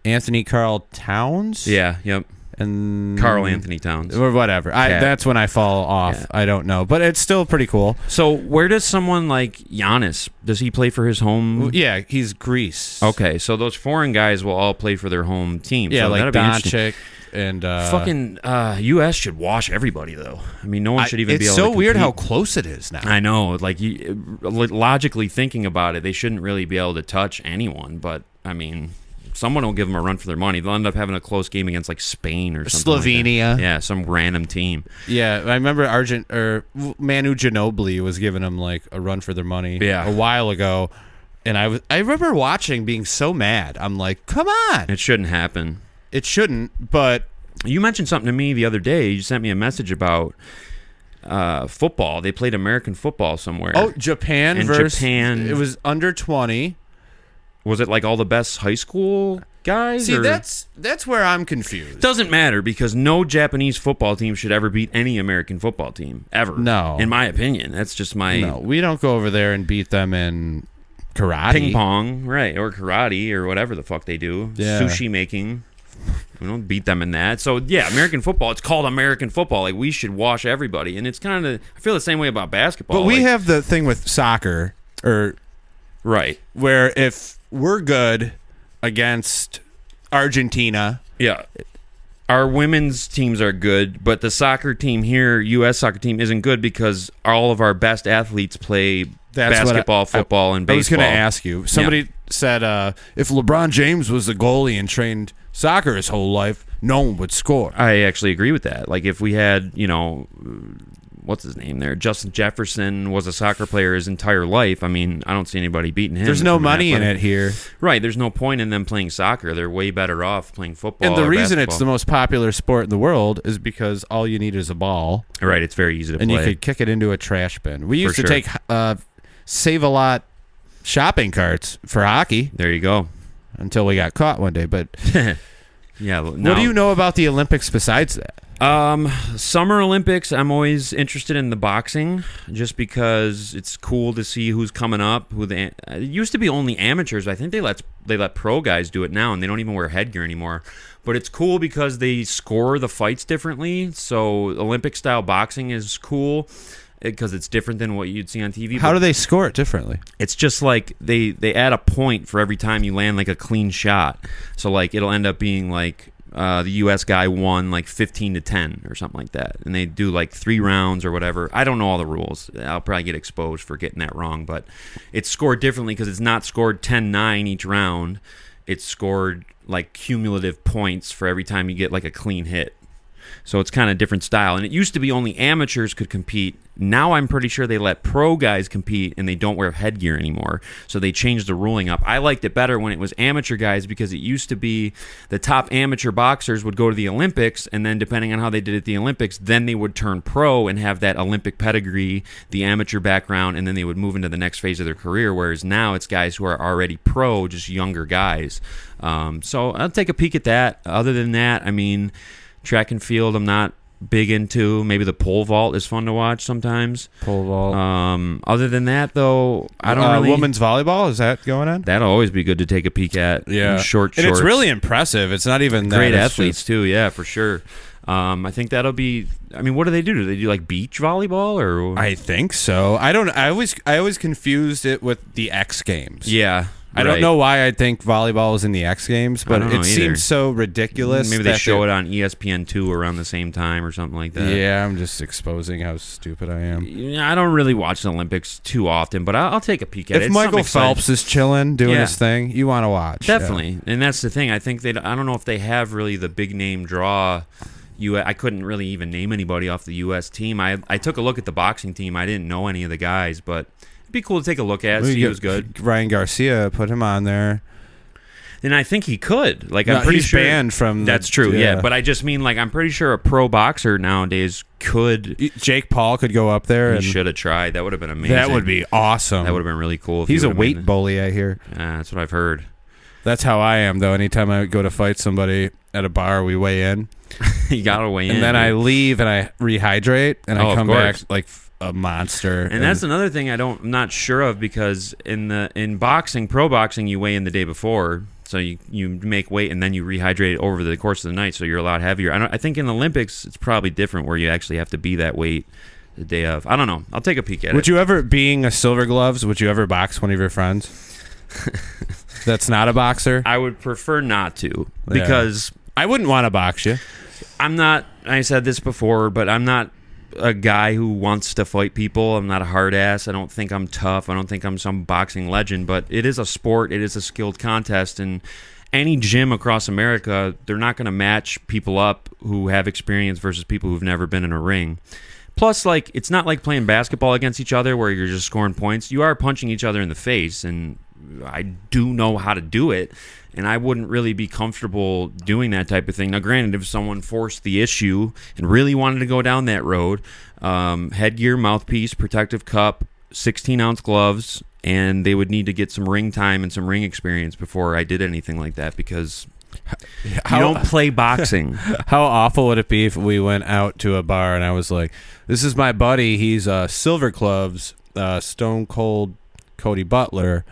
S2: Anthony Carl Towns.
S1: Yeah, yep.
S2: And
S1: Carl Anthony Towns.
S2: Or whatever. That's when I fall off. Yeah. I don't know. But it's still pretty cool.
S1: So where does someone like Giannis, does he play for his home?
S2: Yeah, he's Greece.
S1: Okay, so those foreign guys will all play for their home team.
S2: Yeah,
S1: so
S2: like
S1: Doncic.
S2: And
S1: fucking U.S. should wash everybody, though. No one should even be able to
S2: It's so weird
S1: compete.
S2: how close it is now.
S1: I know. Like, logically thinking about it, they shouldn't really be able to touch anyone. But, someone will give them a run for their money. They'll end up having a close game against, like, Spain or something
S2: Slovenia.
S1: Like that. Yeah, some random team.
S2: Yeah, I remember Manu Ginobili was giving them, like, a run for their money a while ago. And I remember watching, being so mad. I'm like, come on.
S1: It shouldn't happen.
S2: It shouldn't, but...
S1: You mentioned something to me the other day. You sent me a message about football. They played American football somewhere.
S2: Oh, Japan
S1: Japan.
S2: It was under 20.
S1: Was it like all the best high school guys?
S2: See, that's where I'm confused.
S1: Doesn't matter because no Japanese football team should ever beat any American football team, ever.
S2: No.
S1: In my opinion. That's just my...
S2: No, we don't go over there and beat them in karate.
S1: Ping pong, right, or karate, or whatever the fuck they do.
S2: Yeah.
S1: Sushi making. We don't beat them in that. So, yeah, American football, it's called American football. Like, we should wash everybody. And it's kind of... I feel the same way about basketball.
S2: But we have the thing with soccer,
S1: right,
S2: where if we're good against Argentina...
S1: Yeah. Our women's teams are good, but the soccer team here, U.S. soccer team, isn't good because all of our best athletes play basketball, football, and baseball.
S2: I was going to ask you. Somebody said if LeBron James was a goalie and trained soccer his whole life, no one would score.
S1: I actually agree with that. Like if we had, what's his name there? Justin Jefferson was a soccer player his entire life. I don't see anybody beating him.
S2: There's no money in it here.
S1: Right. There's no point in them playing soccer. They're way better off playing football.
S2: And the
S1: or
S2: reason
S1: basketball.
S2: it's the most popular sport in the world is because all you need is a ball.
S1: Right. It's very easy to
S2: and
S1: play.
S2: And you could kick it into a trash bin. We used to
S1: sure.
S2: take Save-A-Lot shopping carts for hockey.
S1: There you go.
S2: Until we got caught one day. But
S1: yeah.
S2: What do you know about the Olympics besides that?
S1: Summer Olympics, I'm always interested in the boxing just because it's cool to see who's coming up. It used to be only amateurs. I think they let pro guys do it now, and they don't even wear headgear anymore. But it's cool because they score the fights differently. So Olympic-style boxing is cool because it's different than what you'd see on TV.
S2: How do they score it differently?
S1: It's just like they add a point for every time you land like a clean shot. So like it'll end up being like the U.S. guy won like 15-10 or something like that. And they do like 3 rounds or whatever. I don't know all the rules. I'll probably get exposed for getting that wrong. But it's scored differently because it's not scored 10-9 each round. it's scored like cumulative points for every time you get like a clean hit. So it's kind of different style. And it used to be only amateurs could compete. Now I'm pretty sure they let pro guys compete and they don't wear headgear anymore. So they changed the ruling up. I liked it better when it was amateur guys because it used to be the top amateur boxers would go to the Olympics, and then depending on how they did at the Olympics, then they would turn pro and have that Olympic pedigree, the amateur background, and then they would move into the next phase of their career. Whereas now it's guys who are already pro, just younger guys. So I'll take a peek at that. Other than that, I mean, track and field I'm not big into. Maybe the pole vault is fun to watch sometimes.
S2: Pole vault.
S1: Other than that, though, I don't really...
S2: Women's volleyball, is that going on?
S1: That'll always be good to take a peek at.
S2: Yeah.
S1: Short
S2: And
S1: shorts.
S2: it's really impressive. It's not even that.
S1: Great athletes, too. Yeah, for sure. I think that'll be... I mean, what do? Do they do, like, beach volleyball? Or
S2: I think so. I always confused it with the X Games.
S1: Yeah.
S2: I don't know why I think volleyball is in the X Games, but it seems so ridiculous.
S1: Maybe they show it on ESPN2 around the same time or something like that.
S2: Yeah, I'm just exposing how stupid I am.
S1: I don't really watch the Olympics too often, but I'll take a peek at it.
S2: If Michael Phelps is chilling, doing his thing, you want to watch.
S1: Definitely. Yeah. And that's the thing. I think I don't know if they have really the big name draw. I couldn't really even name anybody off the U.S. team. I took a look at the boxing team. I didn't know any of the guys, but... be cool to take a look at. See who's good.
S2: Ryan Garcia, put him on there.
S1: And I think he could. Like, I'm pretty sure
S2: banned from.
S1: That's true. Yeah, but I just mean, like, I'm pretty sure a pro boxer nowadays could.
S2: Jake Paul could go up there.
S1: He should have tried. That would have been amazing.
S2: That would be awesome.
S1: That would have been really cool. If
S2: He's a weight bully, I hear.
S1: That's what I've heard.
S2: That's how I am, though. Anytime I go to fight somebody at a bar, we weigh in.
S1: You gotta weigh in.
S2: And then I leave and I rehydrate and I come back like a monster.
S1: And that's another thing I'm not sure of, because in boxing, pro boxing, you weigh in the day before, so you make weight and then you rehydrate over the course of the night, so you're a lot heavier. I think in the Olympics it's probably different, where you actually have to be that weight the day of. I don't know. I'll take a peek at it.
S2: Would you ever, being a Silver Gloves, would you ever box one of your friends that's not a boxer?
S1: I would prefer not to, because
S2: I wouldn't want to box you.
S1: I'm not. I said this before, but I'm not a guy who wants to fight people. I'm not a hard ass. I don't think I'm tough. I don't think I'm some boxing legend, but it is a sport. It is a skilled contest, and any gym across America, they're not going to match people up who have experience versus people who've never been in a ring. Plus, like, it's not like playing basketball against each other where you're just scoring points. You are punching each other in the face, and I do know how to do it, and I wouldn't really be comfortable doing that type of thing. Now, granted, if someone forced the issue and really wanted to go down that road, headgear, mouthpiece, protective cup, 16-ounce gloves, and they would need to get some ring time and some ring experience before I did anything like that, because you don't play boxing.
S2: How awful would it be if we went out to a bar and I was like, this is my buddy, he's Silver Gloves, Stone Cold Cody Butler,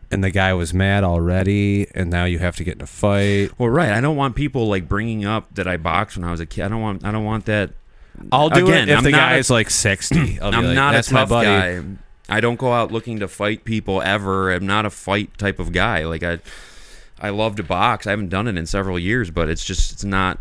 S2: and the guy was mad already, and now you have to get in a fight.
S1: Well, right. I don't want people like bringing up that I boxed when I was a kid. I don't want that.
S2: I'll do it if the guy is like 60.
S1: I'm not a tough guy. I don't go out looking to fight people ever. I'm not a fight type of guy. Like, I love to box. I haven't done it in several years, but it's not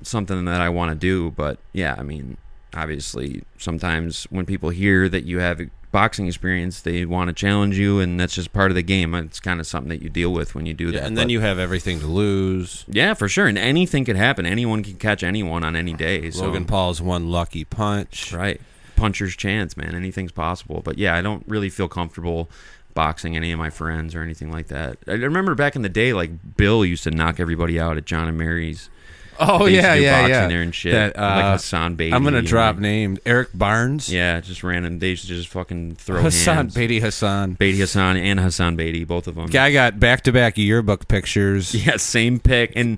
S1: something that I want to do. But yeah, I mean, obviously, sometimes when people hear that you have boxing experience, they want to challenge you, and that's just part of the game. It's kind of something that you deal with when you do that.
S2: And then you have everything to lose.
S1: Yeah, for sure. And anything could happen. Anyone can catch anyone on any day.
S2: Logan Paul's one lucky punch.
S1: Right. Puncher's chance, man. Anything's possible. But yeah, I don't really feel comfortable boxing any of my friends or anything like that. I remember back in the day, like, Bill used to knock everybody out at John and Mary's.
S2: Oh,
S1: yeah,
S2: boxing
S1: there and shit.
S2: That,
S1: like Hassan Beatty.
S2: I'm going to drop names. Eric Barnes.
S1: Yeah, just random. They used to just fucking throw
S2: Hassan
S1: hands.
S2: Beatty Hassan.
S1: Beatty Hassan and Hassan Beatty, both of them.
S2: Guy got back-to-back yearbook pictures.
S1: Yeah, same pic. And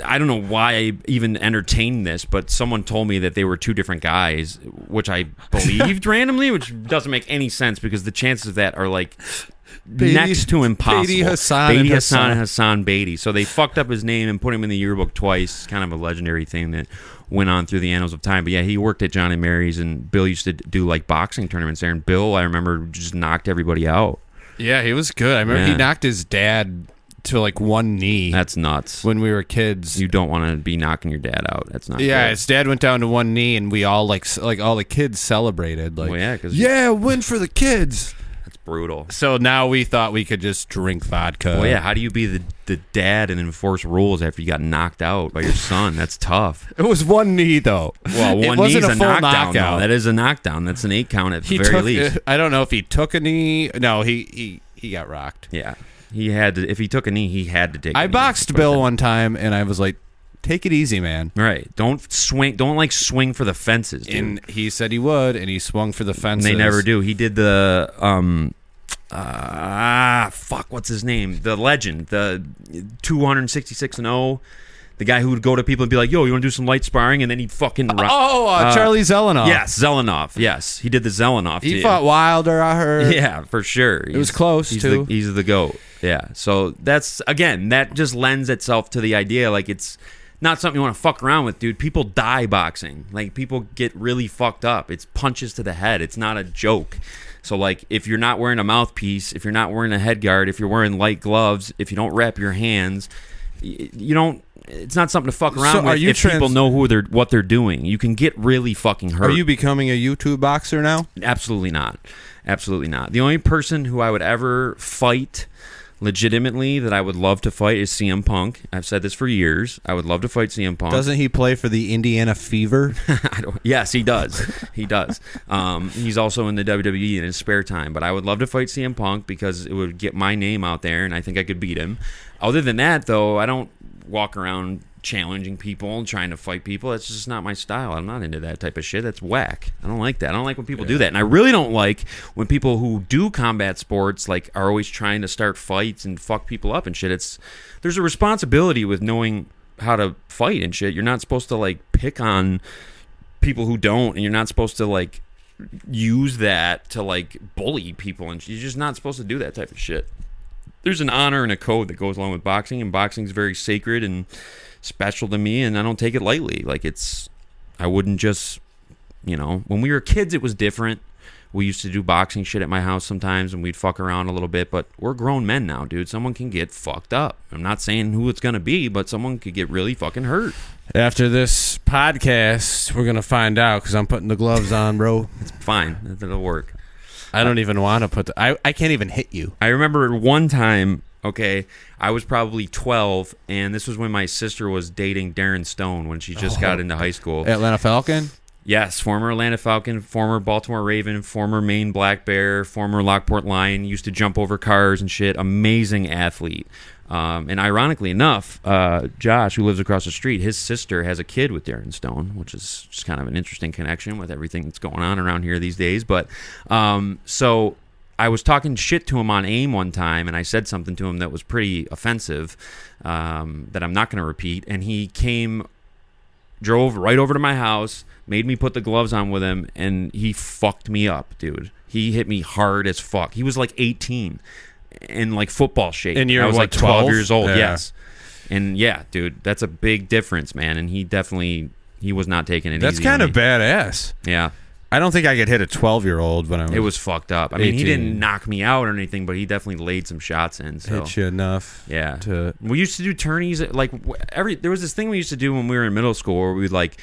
S1: I don't know why I even entertained this, but someone told me that they were two different guys, which I believed randomly, which doesn't make any sense because the chances of that are like... next to impossible.
S2: Beatty Hassan
S1: and Hassan Beatty. So they fucked up his name and put him in the yearbook twice. It's kind of a legendary thing that went on through the annals of time. But yeah, he worked at John and Mary's, and Bill used to do like boxing tournaments there. And Bill, I remember, just knocked everybody out.
S2: Yeah, he was good. I remember he knocked his dad to like one knee.
S1: That's nuts.
S2: When we were kids.
S1: You don't want to be knocking your dad out. That's not
S2: Yeah,
S1: good.
S2: his dad went down to one knee, and we all like all the kids celebrated. Like,
S1: well, yeah,
S2: win for the kids.
S1: brutal.
S2: So now we thought we could just drink vodka.
S1: Well, yeah. How do you be the dad and enforce rules after you got knocked out by your son? That's tough.
S2: It was one knee, though.
S1: Well, one
S2: knee's
S1: knee's
S2: a
S1: a
S2: full
S1: knockdown.
S2: knockout.
S1: Though. That is a knockdown. That's an 8 count at the very least.
S2: I don't know if he took a knee. No, he got rocked.
S1: Yeah. He had to. If he took a knee, he had to take.
S2: I boxed Bill one time, and I was like, "Take it easy, man."
S1: Right. Don't swing. Don't like swing for the fences, dude.
S2: And he said he would, and he swung for the fences.
S1: And they never do. He did the what's his name? The legend, the 266-0. The guy who would go to people and be like, "Yo, you want to do some light sparring?" And then he'd fucking
S2: Charlie Zelenoff.
S1: Yes, Zelenoff. Yes, he did the Zelenoff.
S2: He fought Wilder, I heard.
S1: Yeah, for sure.
S2: It was close too.
S1: He's the GOAT. Yeah. So that's, again, that just lends itself to the idea like it's not something you want to fuck around with, dude. People die boxing. Like, people get really fucked up. It's punches to the head. It's not a joke. So, like, if you're not wearing a mouthpiece, if you're not wearing a head guard, if you're wearing light gloves, if you don't wrap your hands, you don't. It's not something to fuck around with. If people know what they're doing, you can get really fucking hurt.
S2: Are you becoming a YouTube boxer now?
S1: Absolutely not. Absolutely not. The only person who I would ever fight legitimately that I would love to fight is CM Punk. I've said this for years. I would love to fight CM Punk.
S2: Doesn't he play for the Indiana Fever?
S1: Yes, he does. He does. He's also in the WWE in his spare time. But I would love to fight CM Punk because it would get my name out there, and I think I could beat him. Other than that, though, I don't walk around challenging people and trying to fight people. That's just not my style. I'm not into that type of shit. That's whack. I don't like that. I don't like when people do that. And I really don't like when people who do combat sports like are always trying to start fights and fuck people up and shit. There's a responsibility with knowing how to fight and shit. You're not supposed to like pick on people who don't, and you're not supposed to like use that to like bully people, and you're just not supposed to do that type of shit. There's an honor and a code that goes along with boxing, and boxing's very sacred and special to me, and I don't take it lightly. Like, I wouldn't just, when we were kids, it was different. We used to do boxing shit at my house sometimes, and we'd fuck around a little bit, but we're grown men now, dude. Someone can get fucked up. I'm not saying who it's going to be, but someone could get really fucking hurt.
S2: After this podcast, we're going to find out, because I'm putting the gloves on, bro.
S1: It's fine. It'll work.
S2: I don't even want to put I can't even hit you.
S1: I remember one time, okay, I was probably 12, and this was when my sister was dating Darren Stone when she just got into high school.
S2: Atlanta Falcon?
S1: Yes, former Atlanta Falcon, former Baltimore Raven, former Maine Black Bear, former Lockport Lion, used to jump over cars and shit. Amazing athlete. And ironically enough, Josh, who lives across the street, his sister has a kid with Darren Stone, which is just kind of an interesting connection with everything that's going on around here these days. But so I was talking shit to him on AIM one time, and I said something to him that was pretty offensive that I'm not going to repeat. And he drove right over to my house, made me put the gloves on with him, and he fucked me up, dude. He hit me hard as fuck. He was like 18. In like football shape.
S2: And you're
S1: I was
S2: what,
S1: like 12 years old,
S2: yeah.
S1: yes. And yeah, dude, that's a big difference, man. And he was not taking it easy.
S2: That's kind of badass.
S1: Yeah.
S2: I don't think I could hit a 12-year-old when I was.
S1: It was fucked up. I mean, he didn't knock me out or anything, but he definitely laid some shots in. So.
S2: Hit you enough.
S1: Yeah. We used to do tourneys like there was this thing we used to do when we were in middle school where we'd like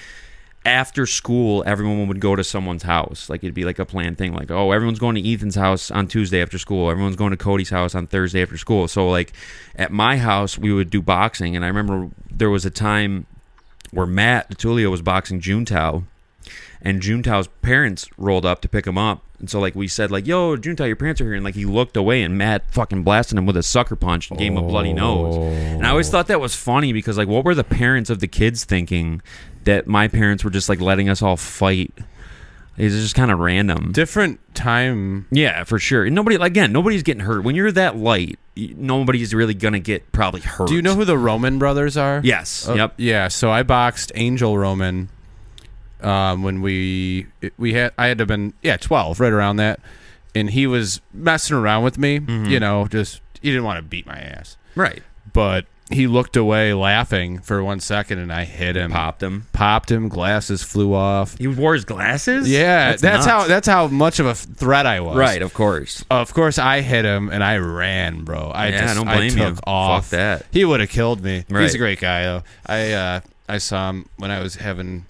S1: after school, everyone would go to someone's house. Like, it'd be like a planned thing. Like, oh, everyone's going to Ethan's house on Tuesday after school. Everyone's going to Cody's house on Thursday after school. So, like, at my house, we would do boxing. And I remember there was a time where Matt DiTullio was boxing Juntao. And Juntao's parents rolled up to pick him up. And so, like, we said, like, yo, Juntao, your parents are here. And, like, he looked away, and Matt fucking blasted him with a sucker punch and gave him a bloody nose. And I always thought that was funny because, like, what were the parents of the kids thinking that my parents were just, like, letting us all fight? It's just kind of random.
S2: Different time.
S1: Yeah, for sure. And nobody's getting hurt. When you're that light, nobody's really going to get probably hurt.
S2: Do you know who the Roman brothers are?
S1: Yes. Yep.
S2: Yeah, so I boxed Angel Roman when I had to have been 12, right around that, and he was messing around with me. Just he didn't want to beat my ass,
S1: right? But
S2: he looked away laughing for 1 second, and I hit him, popped him. Glasses flew off.
S1: He wore his glasses.
S2: Yeah, that's how much of a threat I was.
S1: Right, of course.
S2: I hit him and I ran, bro. I don't blame you. Off.
S1: Fuck that.
S2: He would have killed me.
S1: Right.
S2: He's a great guy though. I saw him when I was having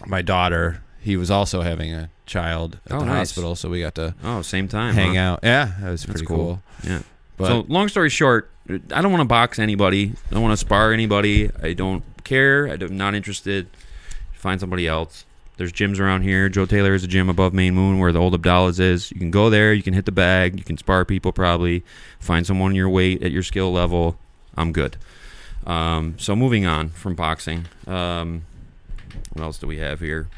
S2: my daughter. He was also having a child at
S1: Oh,
S2: the
S1: nice.
S2: hospital, so we got to
S1: Same time.
S2: hang
S1: huh?
S2: out. Yeah, that was pretty cool.
S1: Yeah.
S2: But
S1: So, long story short, I don't want to box anybody. I don't want to spar anybody. I don't care. I'm not interested. Find somebody else. There's gyms around here. Joe Taylor is a gym above Main Moon where the old Abdallah's is. You can go there. You can hit the bag. You can spar people probably. Find someone your weight at your skill level. I'm good. So moving on from boxing. What else do we have here?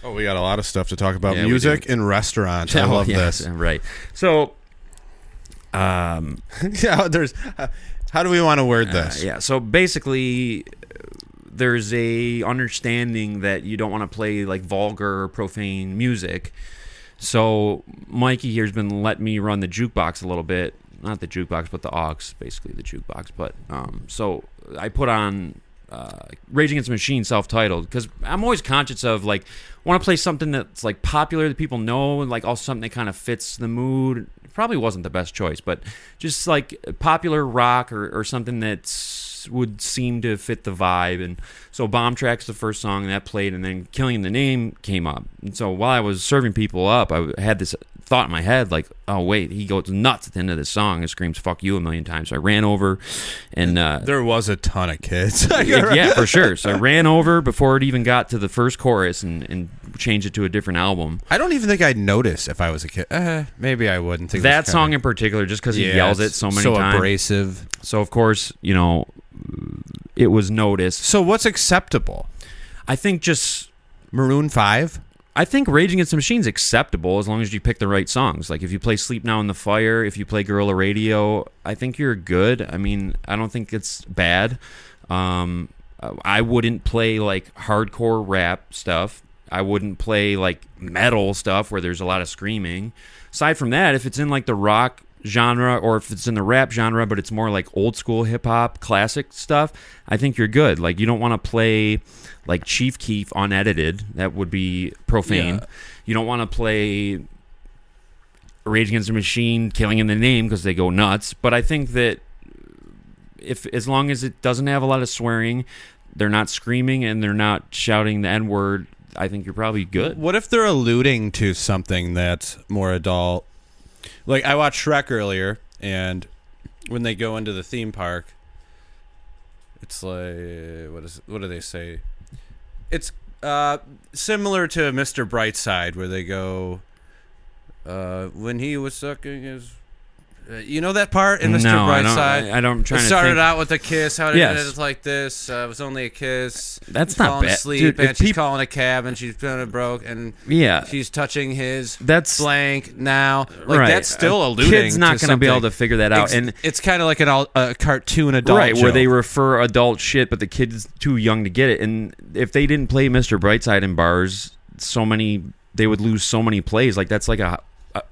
S3: Oh, we got a lot of stuff to talk about.
S1: Yeah, we
S3: Music
S1: do.
S3: and restaurants. I love
S1: yes,
S3: this.
S1: Right. So,
S3: Yeah, there's. How do we want to word this?
S1: yeah. So basically, there's a understanding that you don't want to play like vulgar or profane music. So Mikey here's been letting me run the jukebox a little bit. Not the jukebox, but the aux, basically the jukebox. But so I put on Rage Against the Machine self-titled because I'm always conscious of like want to play something that's like popular that people know and like also something that kind of fits the mood. It probably wasn't the best choice, but just like popular rock or something that would seem to fit the vibe. And so Bomb Track's the first song that played, and then Killing the Name came up. And so while I was serving people up, I had this thought in my head like, oh wait, he goes nuts at the end of this song and screams "fuck you" a million times. So I ran over and
S3: There was a ton of kids.
S1: yeah, for sure. So I ran over before it even got to the first chorus and changed it to a different album.
S2: I don't even think I'd notice if I was a kid. Maybe I wouldn't think
S1: That song in particular, just because he yells it so many times.
S2: So abrasive.
S1: So of course, it was noticed.
S2: So what's acceptable?
S1: I think just
S2: Maroon 5?
S1: I think Rage Against the Machine's acceptable as long as you pick the right songs. Like if you play Sleep Now in the Fire, if you play Guerrilla Radio, I think you're good. I mean, I don't think it's bad. I wouldn't play like hardcore rap stuff. I wouldn't play like metal stuff where there's a lot of screaming. Aside from that, if it's in like the rock genre or if it's in the rap genre but it's more like old school hip hop classic stuff, I think you're good. Like you don't want to play like Chief Keef unedited. That would be profane.
S2: Yeah.
S1: You don't want to play Rage Against the Machine, Killing in the Name because they go nuts. But I think that if as long as it doesn't have a lot of swearing, they're not screaming and they're not shouting the N-word, I think you're probably good.
S2: What if they're alluding to something that's more adult? Like I watched Shrek earlier, and when they go into the theme park, it's like what do they say? It's similar to Mr. Brightside, where they go when he was sucking his. You know that part in Mr. Brightside?
S1: I don't. I'm trying
S2: it
S1: to
S2: started
S1: think.
S2: out with a kiss. How did
S1: Yes.
S2: it like this? It was only a kiss.
S1: That's
S2: He's
S1: not
S2: falling
S1: bad.
S2: asleep,
S1: Dude, if
S2: and she's
S1: peop-
S2: calling a cab, and she's kind of broke, and
S1: Yeah,
S2: she's touching his
S1: that's
S2: blank now. Like
S1: right.
S2: that's still alluding.
S1: Kid's not
S2: to
S1: going to be able
S2: something.
S1: to figure that out, and
S2: It's kind of like a cartoon adult
S1: right where
S2: joke.
S1: they refer adult shit, but the kid's too young to get it. And if they didn't play Mr. Brightside in bars, they would lose so many plays. Like that's like a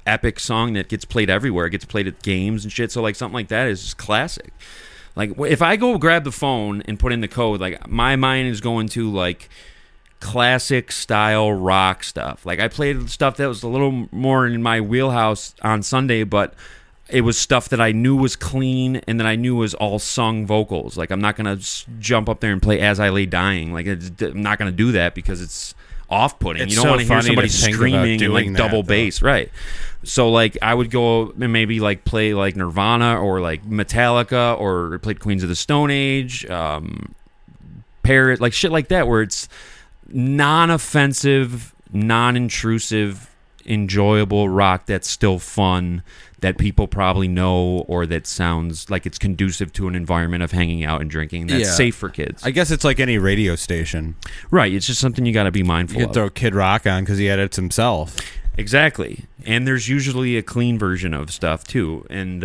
S1: epic song that gets played everywhere. It gets played at games and shit. So like something like that is just classic. Like if I go grab the phone and put in the code, like my mind is going to like classic style rock stuff. Like I played stuff that was a little more in my wheelhouse on Sunday, but it was stuff that I knew was clean and that I knew was all sung vocals. Like I'm not gonna jump up there and play As I Lay Dying. Like I'm not gonna do that because it's off-putting.
S2: It's
S1: You don't
S2: so
S1: want to hear
S2: funny
S1: somebody
S2: to think about
S1: screaming and
S2: doing
S1: like
S2: that,
S1: double
S2: though.
S1: bass, right? So like I would go and maybe like play like Nirvana or like Metallica or played Queens of the Stone Age, Parrot, like shit like that, where it's non-offensive, non-intrusive, enjoyable rock that's still fun, that people probably know, or that sounds like it's conducive to an environment of hanging out and drinking. That's
S2: Yeah.
S1: safe for kids.
S2: I guess it's like any radio station.
S1: Right. It's just something you got to be mindful
S2: You
S1: of.
S2: could throw Kid Rock on because he edits himself.
S1: Exactly. And there's usually a clean version of stuff too. And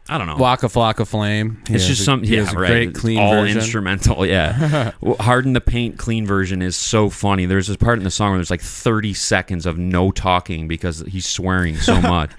S1: I don't know.
S2: Waka Flocka Flame.
S1: It's just some
S2: he has a
S1: right.
S2: great
S1: It's
S2: clean
S1: all
S2: version.
S1: instrumental. Yeah. Well, Harden the Paint clean version is so funny. There's this part in the song where there's like 30 seconds of no talking because he's swearing so much.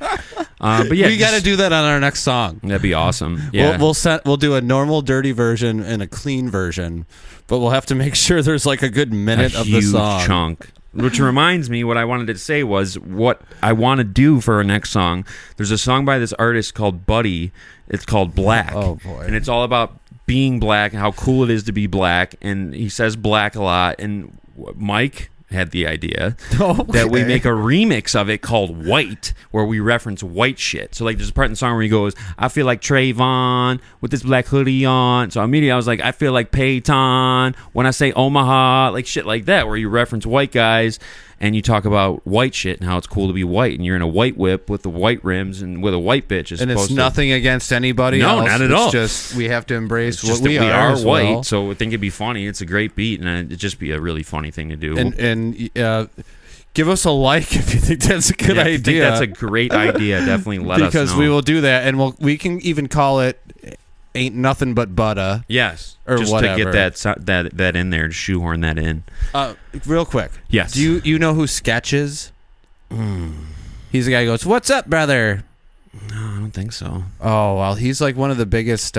S1: But yeah,
S2: we got to do that on our next song.
S1: That'd be awesome. Yeah.
S2: We'll do a normal dirty version and a clean version, but we'll have to make sure there's like a good minute
S1: a
S2: of the
S1: huge
S2: song.
S1: chunk. Which reminds me, what I wanted to say was what I want to do for our next song. There's a song by this artist called Buddy. It's called Black.
S2: Oh, boy.
S1: And it's all about being black and how cool it is to be black. And he says black a lot. And Mike, had the idea
S2: Okay.
S1: that we make a remix of it called White, where we reference white shit. So like there's a part in the song where he goes, I feel like Trayvon with this black hoodie on. So immediately I was like, I feel like Peyton when I say Omaha, like shit like that, where you reference white guys and you talk about white shit and how it's cool to be white, and you're in a white whip with the white rims and with a white bitch.
S2: And it's nothing against anybody
S1: No,
S2: else.
S1: not at all.
S2: It's just we have to embrace what
S1: just
S2: we
S1: that we are
S2: as
S1: white,
S2: well.
S1: so I think it'd be funny. It's a great beat, and it'd just be a really funny thing to do.
S2: And give us a like if you think that's a good
S1: Yeah,
S2: idea.
S1: I think that's a great idea. Definitely let us know.
S2: Because we will do that, and we can even call it "Ain't Nothing But Butter."
S1: Yes,
S2: or
S1: just
S2: whatever.
S1: to get that in there, to shoehorn that in.
S2: Real quick.
S1: Yes.
S2: Do you know who Sketch is? He's the guy who goes, "What's up, brother?"
S1: No, I don't think so.
S2: Oh, well, he's like one of the biggest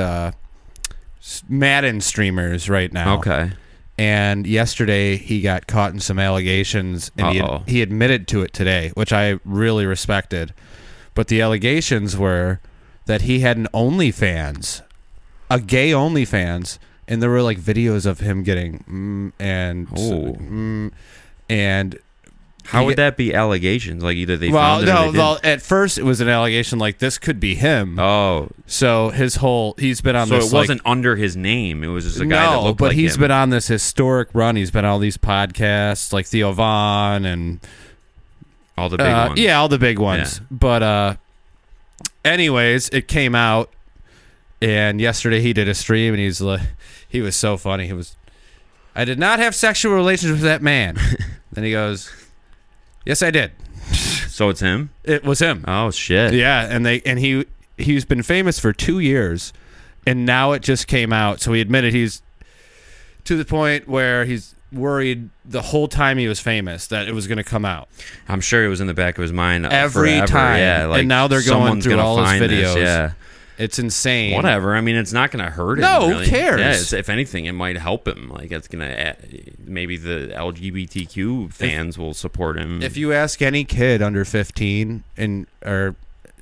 S2: Madden streamers right now.
S1: Okay.
S2: And yesterday he got caught in some allegations, and he admitted to it today, which I really respected. But the allegations were that he had an OnlyFans, a gay OnlyFans, and there were like videos of him getting and
S1: how would that be allegations? Like either they found it or they didn't?
S2: Well, at first it was an allegation like this could be him.
S1: Oh,
S2: so he's been on
S1: so
S2: this.
S1: it wasn't under his name. It was just a guy that looked like him.
S2: But he's been on this historic run. He's been on all these podcasts like Theo Vaughn and
S1: all the big ones.
S2: Yeah, all the big ones.
S1: Yeah.
S2: But anyways, it came out, and yesterday he did a stream, and he was so funny. I did not have sexual relations with that man. Then he goes, yes, I did.
S1: So it's him?
S2: It was him.
S1: Oh shit.
S2: Yeah, and he's been famous for 2 years, and now it just came out. So he admitted he's to the point where he's worried the whole time he was famous that it was going to come out.
S1: I'm sure it was in the back of his mind
S2: every
S1: forever.
S2: time.
S1: Yeah, like
S2: and now they're going
S1: someone's
S2: through
S1: gonna
S2: all his
S1: find
S2: videos.
S1: this, yeah.
S2: It's insane.
S1: Whatever. I mean, it's not going to hurt him.
S2: No,
S1: really.
S2: who cares?
S1: Yeah, if anything, it might help him. Like it's going to maybe the LGBTQ fans will support him.
S2: If you ask any kid under 15 or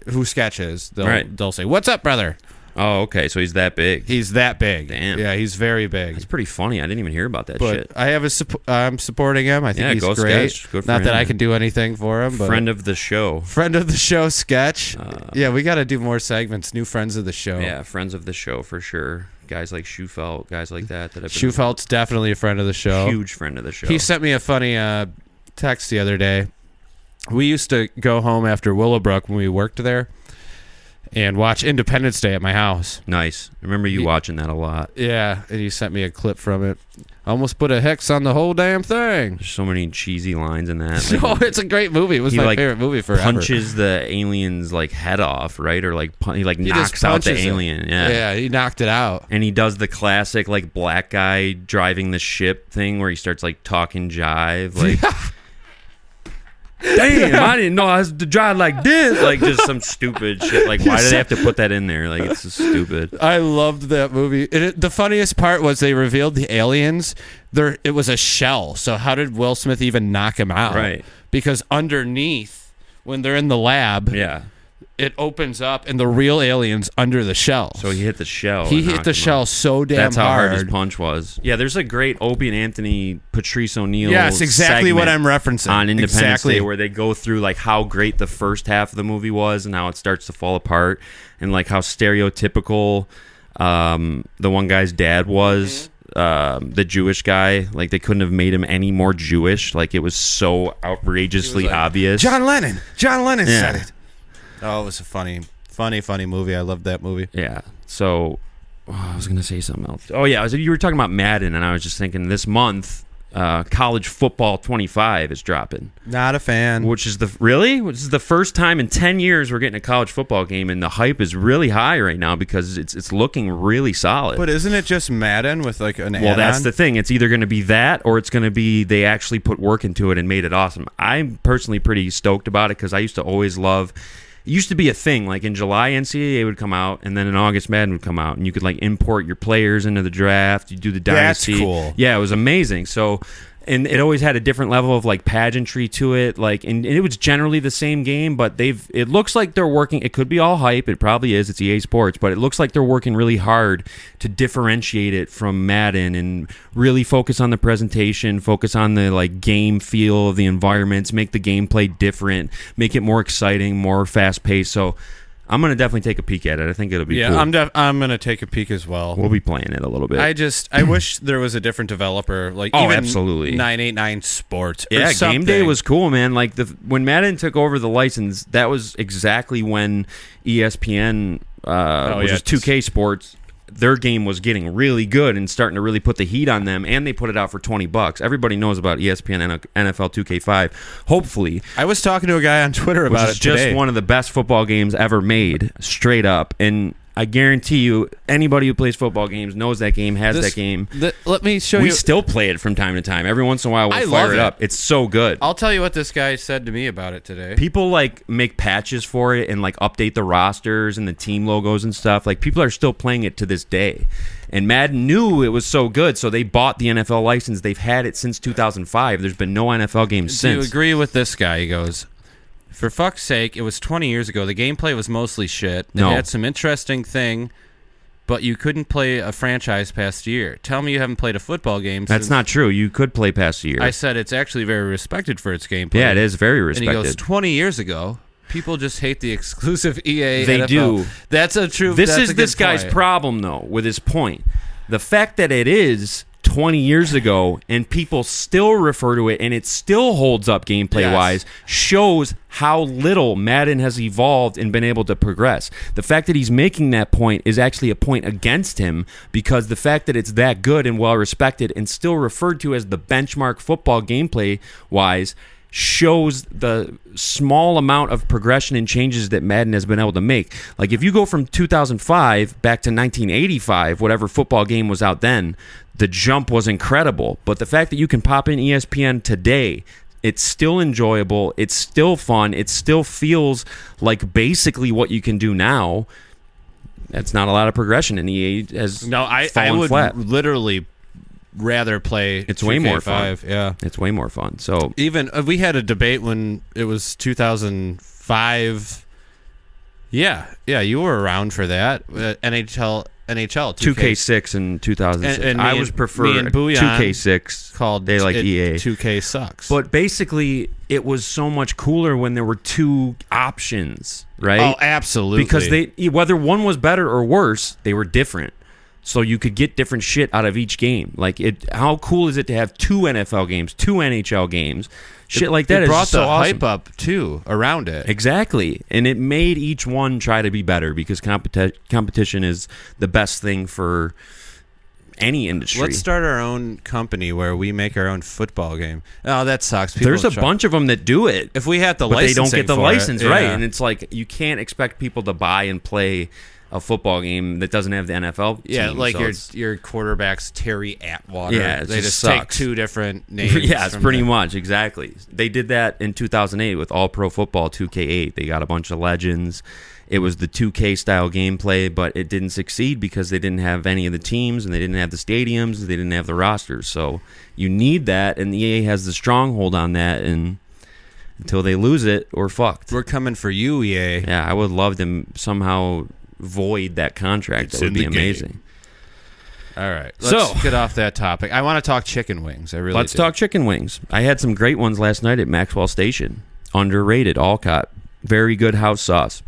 S2: who Sketch is, they'll say, "What's up, brother?"
S1: Oh, okay. So he's that big.
S2: He's that big.
S1: Damn.
S2: Yeah, he's very big.
S1: That's pretty funny. I didn't even hear about that
S2: but
S1: shit.
S2: I have I'm supporting him. I think he's
S1: go
S2: great.
S1: Sketch. Good for
S2: Not
S1: him.
S2: that I can do anything for him, but
S1: Friend of the show.
S2: Friend of the show, Sketch. Yeah, we got to do more segments. New friends of the show.
S1: Yeah, friends of the show for sure. Guys like Shufelt, guys like that.
S2: Schufelt's definitely a friend of the show.
S1: Huge friend of the show.
S2: He sent me a funny text the other day. We used to go home after Willowbrook when we worked there and watch Independence Day at my house.
S1: Nice. I remember you watching that a lot.
S2: Yeah, and he sent me a clip from it. Almost put a hex on the whole damn thing.
S1: There's so many cheesy lines in that.
S2: No, it's a great movie. It was my favorite movie forever.
S1: Punches the alien's like head off, right? Or like he knocks out the alien.
S2: Yeah, he knocked it out.
S1: And he does the classic like black guy driving the ship thing where he starts like talking jive, like damn, I didn't know I was to drive like this. Like just some stupid shit. Like why do they have to put that in there? Like it's so stupid.
S2: I loved that movie. The funniest part was they revealed the aliens. It was a shell. So how did Will Smith even knock him out?
S1: Right.
S2: Because underneath, when they're in the lab,
S1: yeah,
S2: it opens up and the real alien's under the shell.
S1: So he hit the shell.
S2: He hit the shell so damn hard.
S1: That's how hard his punch was. Yeah, there's a great Opie and Anthony, Patrice O'Neal.
S2: Yes, exactly what I'm referencing.
S1: On Independence Day, where they go through like how great the first half of the movie was and how it starts to fall apart, and like how stereotypical the one guy's dad was. The Jewish guy, like they couldn't have made him any more Jewish. Like it was so outrageously obvious.
S2: John Lennon said it. Oh, it was a funny movie. I loved that movie.
S1: Yeah. So I was gonna say something else. Oh yeah, you were talking about Madden, and I was just thinking this month, College Football 25 is dropping.
S2: Not a fan.
S1: Which is the first time in 10 years we're getting a college football game, and the hype is really high right now because it's looking really solid.
S3: But isn't it just Madden with like an
S1: Well, that's the thing. It's either going to be that or it's going to be they actually put work into it and made it awesome. I'm personally pretty stoked about it because I used to always love. It used to be a thing, like in July NCAA would come out, and then in August Madden would come out, and you could like import your players into the draft. You do the dynasty.
S3: That's cool.
S1: Yeah, it was amazing. So and it always had a different level of like pageantry to it, like, and it was generally the same game, but it looks like they're working. It could be all hype, it probably is, it's EA Sports, but it looks like they're working really hard to differentiate it from Madden and really focus on the presentation, focus on the like game feel of the environments, make the gameplay different, make it more exciting, more fast paced. So I'm gonna definitely take a peek at it. I think it'll be cool.
S2: I'm gonna take a peek as well.
S1: We'll be playing it a little bit.
S2: I wish there was a different developer, like even
S1: absolutely
S2: 989 Sports.
S1: Yeah,
S2: or something.
S1: Game Day was cool, man. Like when Madden took over the license, that was exactly when ESPN, which is 2K Sports, their game was getting really good and starting to really put the heat on them, and they put it out for $20. Everybody knows about ESPN and NFL 2K5. Hopefully,
S2: I was talking to a guy on Twitter about it today.
S1: Just one of the best football games ever made, straight up. And I guarantee you, anybody who plays football games knows that game, that game.
S2: Let me show you.
S1: We still play it from time to time. Every once in a while, we'll
S2: love
S1: fire it up. It's so good.
S2: I'll tell you what this guy said to me about it today.
S1: People like make patches for it and like update the rosters and the team logos and stuff. Like people are still playing it to this day. And Madden knew it was so good, so they bought the NFL license. They've had it since 2005. There's been no NFL games since.
S2: Do you agree with this guy? He goes, for fuck's sake, it was 20 years ago. The gameplay was mostly shit. It had some interesting thing, but you couldn't play a franchise past a year. Tell me you haven't played a football game since...
S1: That's not true. You could play past a year.
S2: I said it's actually very respected for its gameplay.
S1: Yeah, it is very respected.
S2: And he goes, 20 years ago, people just hate the exclusive EA
S1: They
S2: NFL.
S1: do.
S2: That's a true...
S1: This
S2: that's
S1: is
S2: a
S1: this
S2: good
S1: guy's
S2: point.
S1: problem, though, with his point. The fact that it is 20 years ago and people still refer to it and it still holds up gameplay-wise shows how little Madden has evolved and been able to progress. The fact that he's making that point is actually a point against him, because the fact that it's that good and well-respected and still referred to as the benchmark football gameplay-wise shows the small amount of progression and changes that Madden has been able to make. Like if you go from 2005 back to 1985, whatever football game was out then, the jump was incredible. But the fact that you can pop in ESPN today, it's still enjoyable, it's still fun, it still feels like basically what you can do now. That's not a lot of progression, and EA has
S2: I would
S1: flat.
S2: literally rather play.
S1: It's way more
S2: 2K5,
S1: fun.
S2: Yeah,
S1: it's way more fun. So
S2: even we had a debate when it was 2005. Yeah, you were around for that. NHL
S1: 2K6 in 2006.
S2: And
S1: I was preferring 2K6
S2: called
S1: they like EA.
S2: 2K sucks.
S1: But basically, it was so much cooler when there were two options, right?
S2: Oh, absolutely.
S1: Because whether one was better or worse, they were different. So you could get different shit out of each game. Like, how cool is it to have two NFL games, two NHL games, shit like that?
S2: It brought
S1: so
S2: the
S1: awesome.
S2: hype up too around it.
S1: Exactly, and it made each one try to be better, because competition is the best thing for any industry.
S2: Let's start our own company where we make our own football game. Oh, that sucks.
S1: There's a bunch of them that do it.
S2: If we had the
S1: but they
S2: licensing
S1: don't get the
S2: for
S1: license,
S2: it,
S1: right?
S2: yeah.
S1: And it's like, you can't expect people to buy and play a football game that doesn't have the NFL team.
S2: Like
S1: so
S2: your quarterback's Terry Atwater.
S1: Yeah,
S2: they just
S1: sucks.
S2: take two different names.
S1: Yeah, it's pretty much, exactly. They did that in 2008 with All Pro Football 2K8. They got a bunch of legends. It was the 2K style gameplay, but it didn't succeed because they didn't have any of the teams, and they didn't have the stadiums, and they didn't have the rosters. So you need that, and EA has the stronghold on that, and until they lose it, we're fucked.
S2: We're coming for you, EA.
S1: Yeah, I would love them somehow void that contract. That would be amazing.
S2: All right, let's get off that topic. I want to talk chicken wings. Let's
S1: talk chicken wings. I had some great ones last night at Maxwell Station. Underrated, Alcott. Very good house sauce.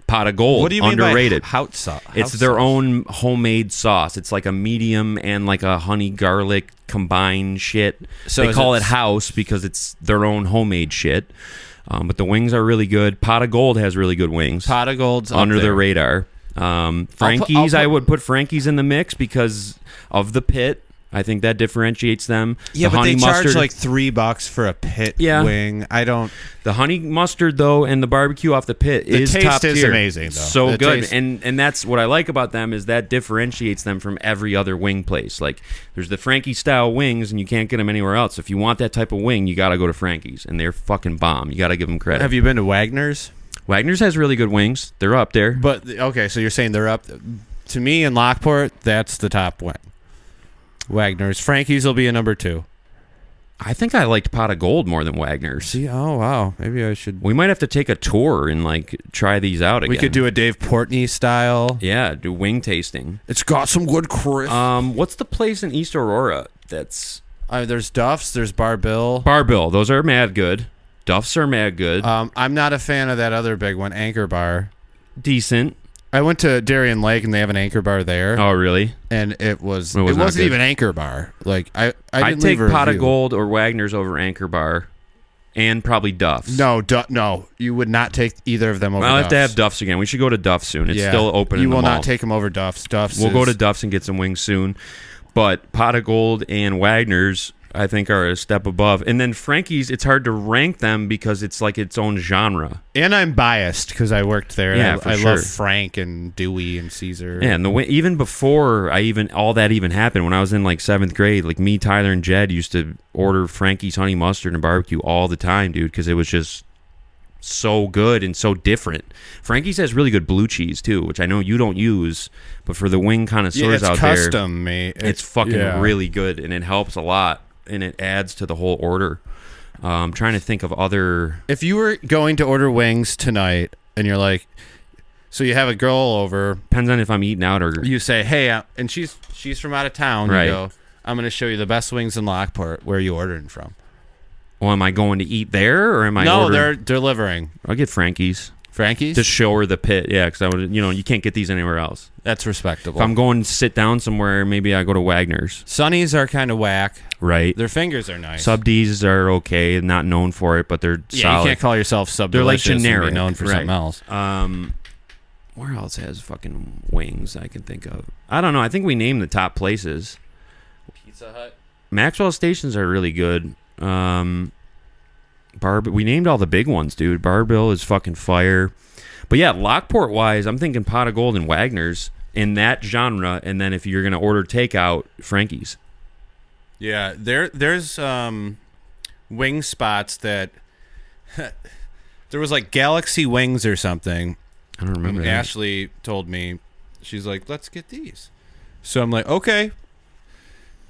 S1: Pot of Gold.
S2: What do you mean
S1: underrated.
S2: by house sauce?
S1: It's their own homemade sauce. It's like a medium and like a honey garlic combined shit. So they call it house because it's their own homemade shit. But the wings are really good. Pot of Gold has really good wings.
S2: Pot of Gold's
S1: under
S2: up there.
S1: the radar. Frankie's, I would put Frankie's in the mix because of the pit. I think that differentiates them.
S2: Yeah,
S1: but
S2: they charge
S1: mustard,
S2: like $3 for a pit wing. I don't.
S1: The honey mustard though, and the barbecue off the pit is top tier.
S2: The taste is amazing though.
S1: So good, and that's what I like about them, is that differentiates them from every other wing place. Like there's the Frankie style wings, and you can't get them anywhere else. If you want that type of wing, you got to go to Frankie's, and they're fucking bomb. You got to give them credit.
S2: Have you been to Wagner's?
S1: Wagner's has really good wings. They're up there.
S2: But okay, so you're saying they're up. To me in Lockport, that's the top wing. Wagner's. Frankie's will be a number 2.
S1: I think I liked Pot of Gold more than Wagner's.
S2: See, oh wow, maybe I should.
S1: We might have to take a tour and like try these out again.
S2: We could do a Dave Portney style.
S1: Yeah, do wing tasting.
S2: It's got some good crisp.
S1: What's the place in East Aurora that's...
S2: There's Duff's, there's Bar Bill.
S1: Bar Bill, those are mad good. Duff's are mad good.
S2: I'm not a fan of that other big one, Anchor Bar.
S1: Decent.
S2: I went to Darien Lake and they have an Anchor Bar there.
S1: Oh, really?
S2: And it wasn't even Anchor Bar. Like I'd
S1: take Pot of Gold or Wagner's over Anchor Bar, and probably Duff's.
S2: No, you would not take either of them over.
S1: I'll
S2: Duff's.
S1: have to have Duff's again. We should go to Duff's soon. It's still open.
S2: You
S1: will
S2: not take them over Duff's.
S1: We'll go to Duff's and get some wings soon. But Pot of Gold and Wagner's, I think, are a step above. And then Frankie's, it's hard to rank them because it's like its own genre.
S2: And I'm biased because I worked there.
S1: Yeah,
S2: and
S1: for
S2: I
S1: sure.
S2: love Frank and Dewey and Caesar.
S1: Yeah, and even before all that happened, when I was in like 7th grade, like me, Tyler, and Jed used to order Frankie's honey mustard and barbecue all the time, dude, because it was just so good and so different. Frankie's has really good blue cheese too, which I know you don't use, but for the wing connoisseurs out there,
S2: it's custom made.
S1: It's fucking really good, and it helps a lot, and it adds to the whole order. I'm trying to think of other...
S2: If you were going to order wings tonight, and you're like, so you have a girl over...
S1: Depends on if I'm eating out or...
S2: You say, hey, and she's from out of town.
S1: Right.
S2: You go, I'm going to show you the best wings in Lockport. Where are you ordering from?
S1: Well, am I going to eat there, or am I
S2: No,
S1: ordering...
S2: they're delivering.
S1: I'll get Frankie's.
S2: Frankie's?
S1: To show her the pit, yeah, because I would, you can't get these anywhere else.
S2: That's respectable.
S1: If I'm going to sit down somewhere, maybe I go to Wagner's.
S2: Sonny's are kind of whack.
S1: Right.
S2: Their fingers are nice.
S1: Sub D's are okay, not known for it, but they're solid.
S2: You can't call yourself Sub.
S1: They're like
S2: Delicious
S1: generic,
S2: and be known for something else.
S1: Where else has fucking wings I can think of? I don't know. I think we named the top places.
S2: Pizza Hut.
S1: Maxwell Stations are really good. We named all the big ones, dude. Bar Bill is fucking fire. But yeah, Lockport wise, I'm thinking Pot of Gold and Wagner's in that genre, and then if you're gonna order takeout, Frankie's.
S2: Yeah, there's wing spots that there was like Galaxy Wings or something.
S1: I don't remember.
S2: And Ashley told me, she's like, let's get these. So I'm like, okay.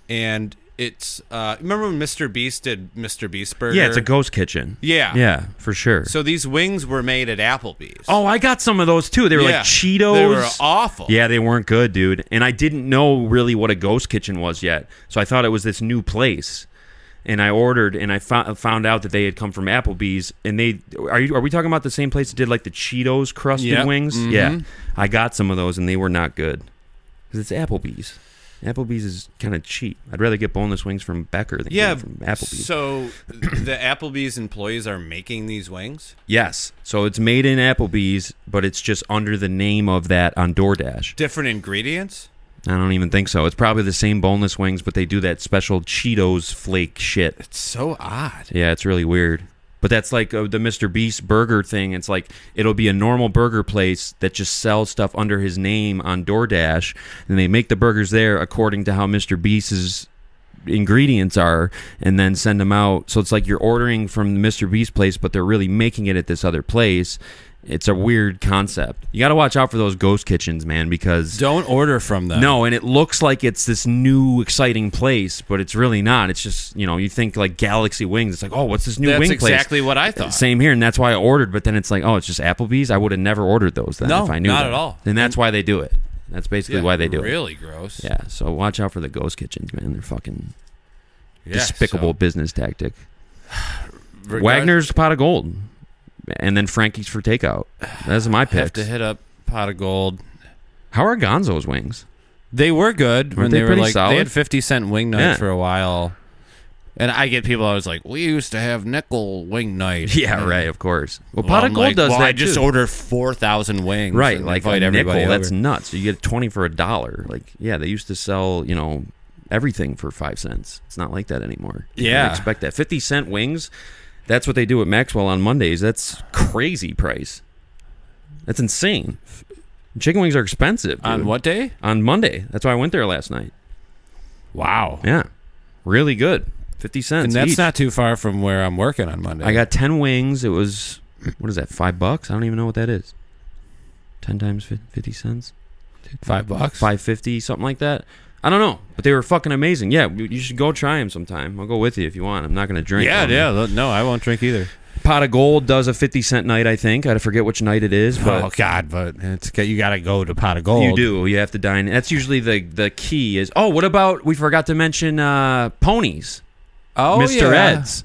S2: And it's remember when Mr. Beast did Mr. Beast Burger?
S1: Yeah, it's a ghost kitchen.
S2: Yeah,
S1: for sure.
S2: So these wings were made at Applebee's.
S1: Oh, I got some of those too. They were like Cheetos.
S2: They were awful.
S1: Yeah, they weren't good, dude. And I didn't know really what a ghost kitchen was yet, so I thought it was this new place. And I ordered, and I found out that they had come from Applebee's. And they are we talking about the same place that did like the Cheetos crusted wings?
S2: Mm-hmm.
S1: Yeah, I got some of those, and they were not good because it's Applebee's. Applebee's is kind of cheap. I'd rather get boneless wings from Becker than from Applebee's.
S2: So the Applebee's employees are making these wings?
S1: Yes. So it's made in Applebee's, but it's just under the name of that on DoorDash.
S2: Different ingredients?
S1: I don't even think so. It's probably the same boneless wings, but they do that special Cheetos flake shit.
S2: It's so odd.
S1: Yeah, it's really weird. But that's like the Mr. Beast burger thing. It's like it'll be a normal burger place that just sells stuff under his name on DoorDash, and they make the burgers there according to how Mr. Beast's ingredients are, and then send them out. So it's like you're ordering from the Mr. Beast place, but they're really making it at this other place. It's a weird concept. You got to watch out for those ghost kitchens, man, because...
S2: Don't order from them.
S1: No, and it looks like it's this new, exciting place, but it's really not. It's just, you think like Galaxy Wings. It's like, oh, what's this new wing place?
S2: That's exactly what I thought.
S1: Same here, and that's why I ordered, but then it's like, oh, it's just Applebee's? I would have never ordered those then if I knew
S2: not
S1: that.
S2: At all.
S1: And that's why they do it. That's basically why they do it.
S2: Really gross.
S1: Yeah, so watch out for the ghost kitchens, man. They're fucking despicable business tactic. Wagner's Pot of Gold. And then Frankie's for takeout. Those are my picks.
S2: Have to hit up Pot of Gold.
S1: How are Gonzo's wings?
S2: They were good when
S1: they
S2: were
S1: pretty
S2: like
S1: solid?
S2: they had 50-cent wing night for a while. And I get people. I was like, we used to have nickel wing night.
S1: Yeah, right. Of course. Well, Pot of Gold does that
S2: I just
S1: too.
S2: order 4,000 wings.
S1: Right,
S2: and
S1: like
S2: invite
S1: a
S2: everybody
S1: nickel.
S2: over.
S1: That's nuts. You get 20 for $1. Like, yeah, they used to sell, everything for 5 cents. It's not like that anymore. You
S2: Yeah.
S1: don't expect that. 50-cent wings. That's what they do at Maxwell on Mondays. That's crazy price. That's insane. Chicken wings are expensive. Dude.
S2: On what day?
S1: On Monday. That's why I went there last night.
S2: Wow.
S1: Yeah. Really good. 50 cents
S2: And that's
S1: each.
S2: not too far from where I'm working on Monday.
S1: I got 10 wings. It was, what is that, $5? I don't even know what that is. 10 times 50 cents?
S2: $5.
S1: $5.50, something like that. I don't know, but they were fucking amazing. Yeah, you should go try them sometime. I'll go with you if you want. I'm not going to drink.
S2: Yeah. No, I won't drink either.
S1: Pot of Gold does a 50-cent night, I think. I forget which night it is. But
S2: oh, God, but you got to go to Pot of Gold.
S1: You do. You have to dine. That's usually the key is, what about, we forgot to mention Ponies.
S2: Oh,
S1: Mr.
S2: yeah.
S1: Ed's.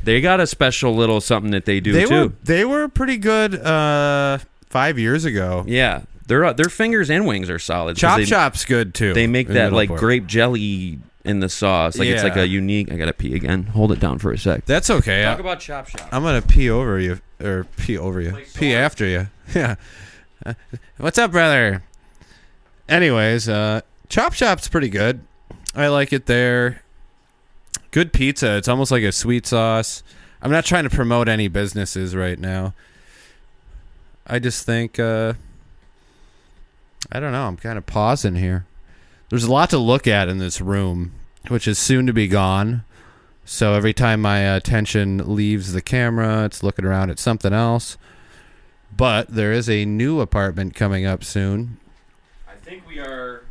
S1: They got a special little something that they do, too.
S2: They were pretty good 5 years ago.
S1: Yeah. Their fingers and wings are solid.
S2: Chop Chop's good, too.
S1: They make that, like, grape jelly in the sauce. Like, it's like a unique... I got to pee again. Hold it down for a sec.
S2: That's okay.
S1: Talk about Chop Chop.
S2: I'm going to pee over you. Or pee over you. Pee after you. Yeah. What's up, brother? Anyways, Chop Chop's pretty good. I like it there. Good pizza. It's almost like a sweet sauce. I'm not trying to promote any businesses right now. I just think... I don't know. I'm kind of pausing here. There's a lot to look at in this room, which is soon to be gone. So every time my attention leaves the camera, it's looking around at something else. But there is a new apartment coming up soon.
S1: I think we are...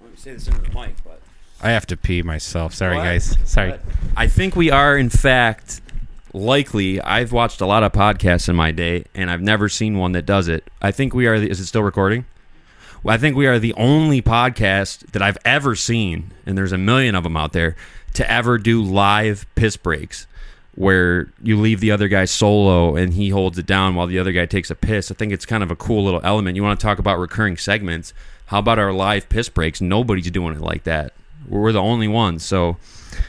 S1: Let me say this into the mic, but...
S2: I have to pee myself. Sorry, guys. Sorry.
S1: I think we are, in fact, likely... I've watched a lot of podcasts in my day, and I've never seen one that does it. I think we are... Is it still recording? Well, I think we are the only podcast that I've ever seen, and there's a million of them out there, to ever do live piss breaks where you leave the other guy solo and he holds it down while the other guy takes a piss. I think it's kind of a cool little element. You want to talk about recurring segments. How about our live piss breaks? Nobody's doing it like that. We're the only ones. So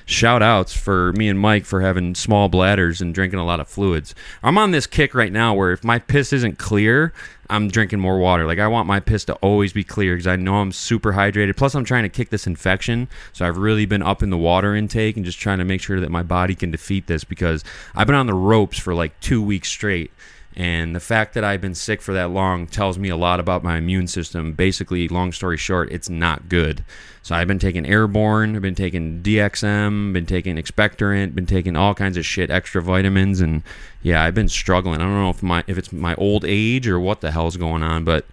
S1: shout outs for me and Mike for having small bladders and drinking a lot of fluids. I'm on this kick right now where if my piss isn't clear, I'm drinking more water. Like, I want my piss to always be clear because I know I'm super hydrated. Plus, I'm trying to kick this infection. So I've really been up in the water intake and just trying to make sure that my body can defeat this because I've been on the ropes for like 2 weeks straight. And the fact that I've been sick for that long tells me a lot about my immune system. Basically, long story short, it's not good. So I've been taking Airborne, I've been taking DXM, been taking expectorant, been taking all kinds of shit, extra vitamins, and yeah, I've been struggling. I don't know if it's my old age or what the hell's going on, but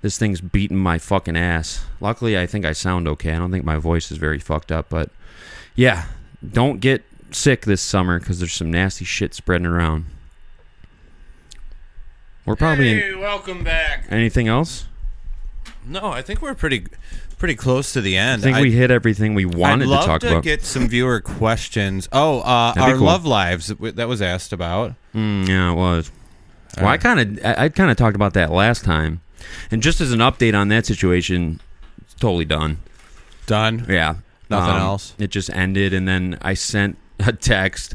S1: this thing's beating my fucking ass. Luckily, I think I sound okay. I don't think my voice is very fucked up, but yeah, don't get sick this summer because there's some nasty shit spreading around. We're probably
S2: welcome back.
S1: Anything else?
S2: No, I think we're pretty close to the end.
S1: I think we hit everything we wanted to talk about.
S2: I'd love to get some viewer questions. Oh, our cool. Love lives that was asked about.
S1: Yeah, it was. Well, I kind of talked about that last time, and just as an update on that situation, it's totally done.
S2: Done.
S1: Yeah,
S2: nothing else.
S1: It just ended, and then I sent a text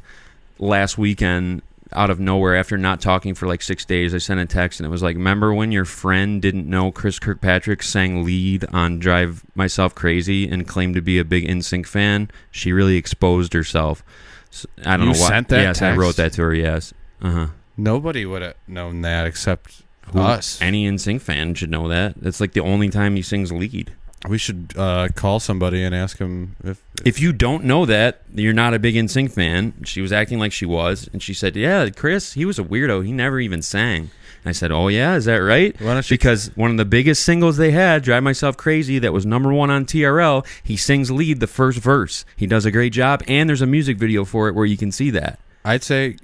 S1: last weekend. Out of nowhere, after not talking for like 6 days, I sent a text and it was like, remember when your friend didn't know Chris Kirkpatrick sang lead on Drive Myself Crazy and claimed to be a big NSYNC fan? She really exposed herself. So, I don't know why.
S2: Sent that
S1: yes,
S2: text?
S1: I wrote that to her, yes. Uh-huh.
S2: Nobody would have known that except us.
S1: Any NSYNC fan should know that. That's like the only time he sings lead.
S2: We should call somebody and ask him
S1: if you don't know that, you're not a big NSYNC fan. She was acting like she was, and she said, yeah, Chris, he was a weirdo. He never even sang. And I said, oh, yeah, is that right? Because one of the biggest singles they had, Drive Myself Crazy, that was #1 on TRL, he sings lead the first verse. He does a great job, and there's a music video for it where you can see that.
S2: I'd say,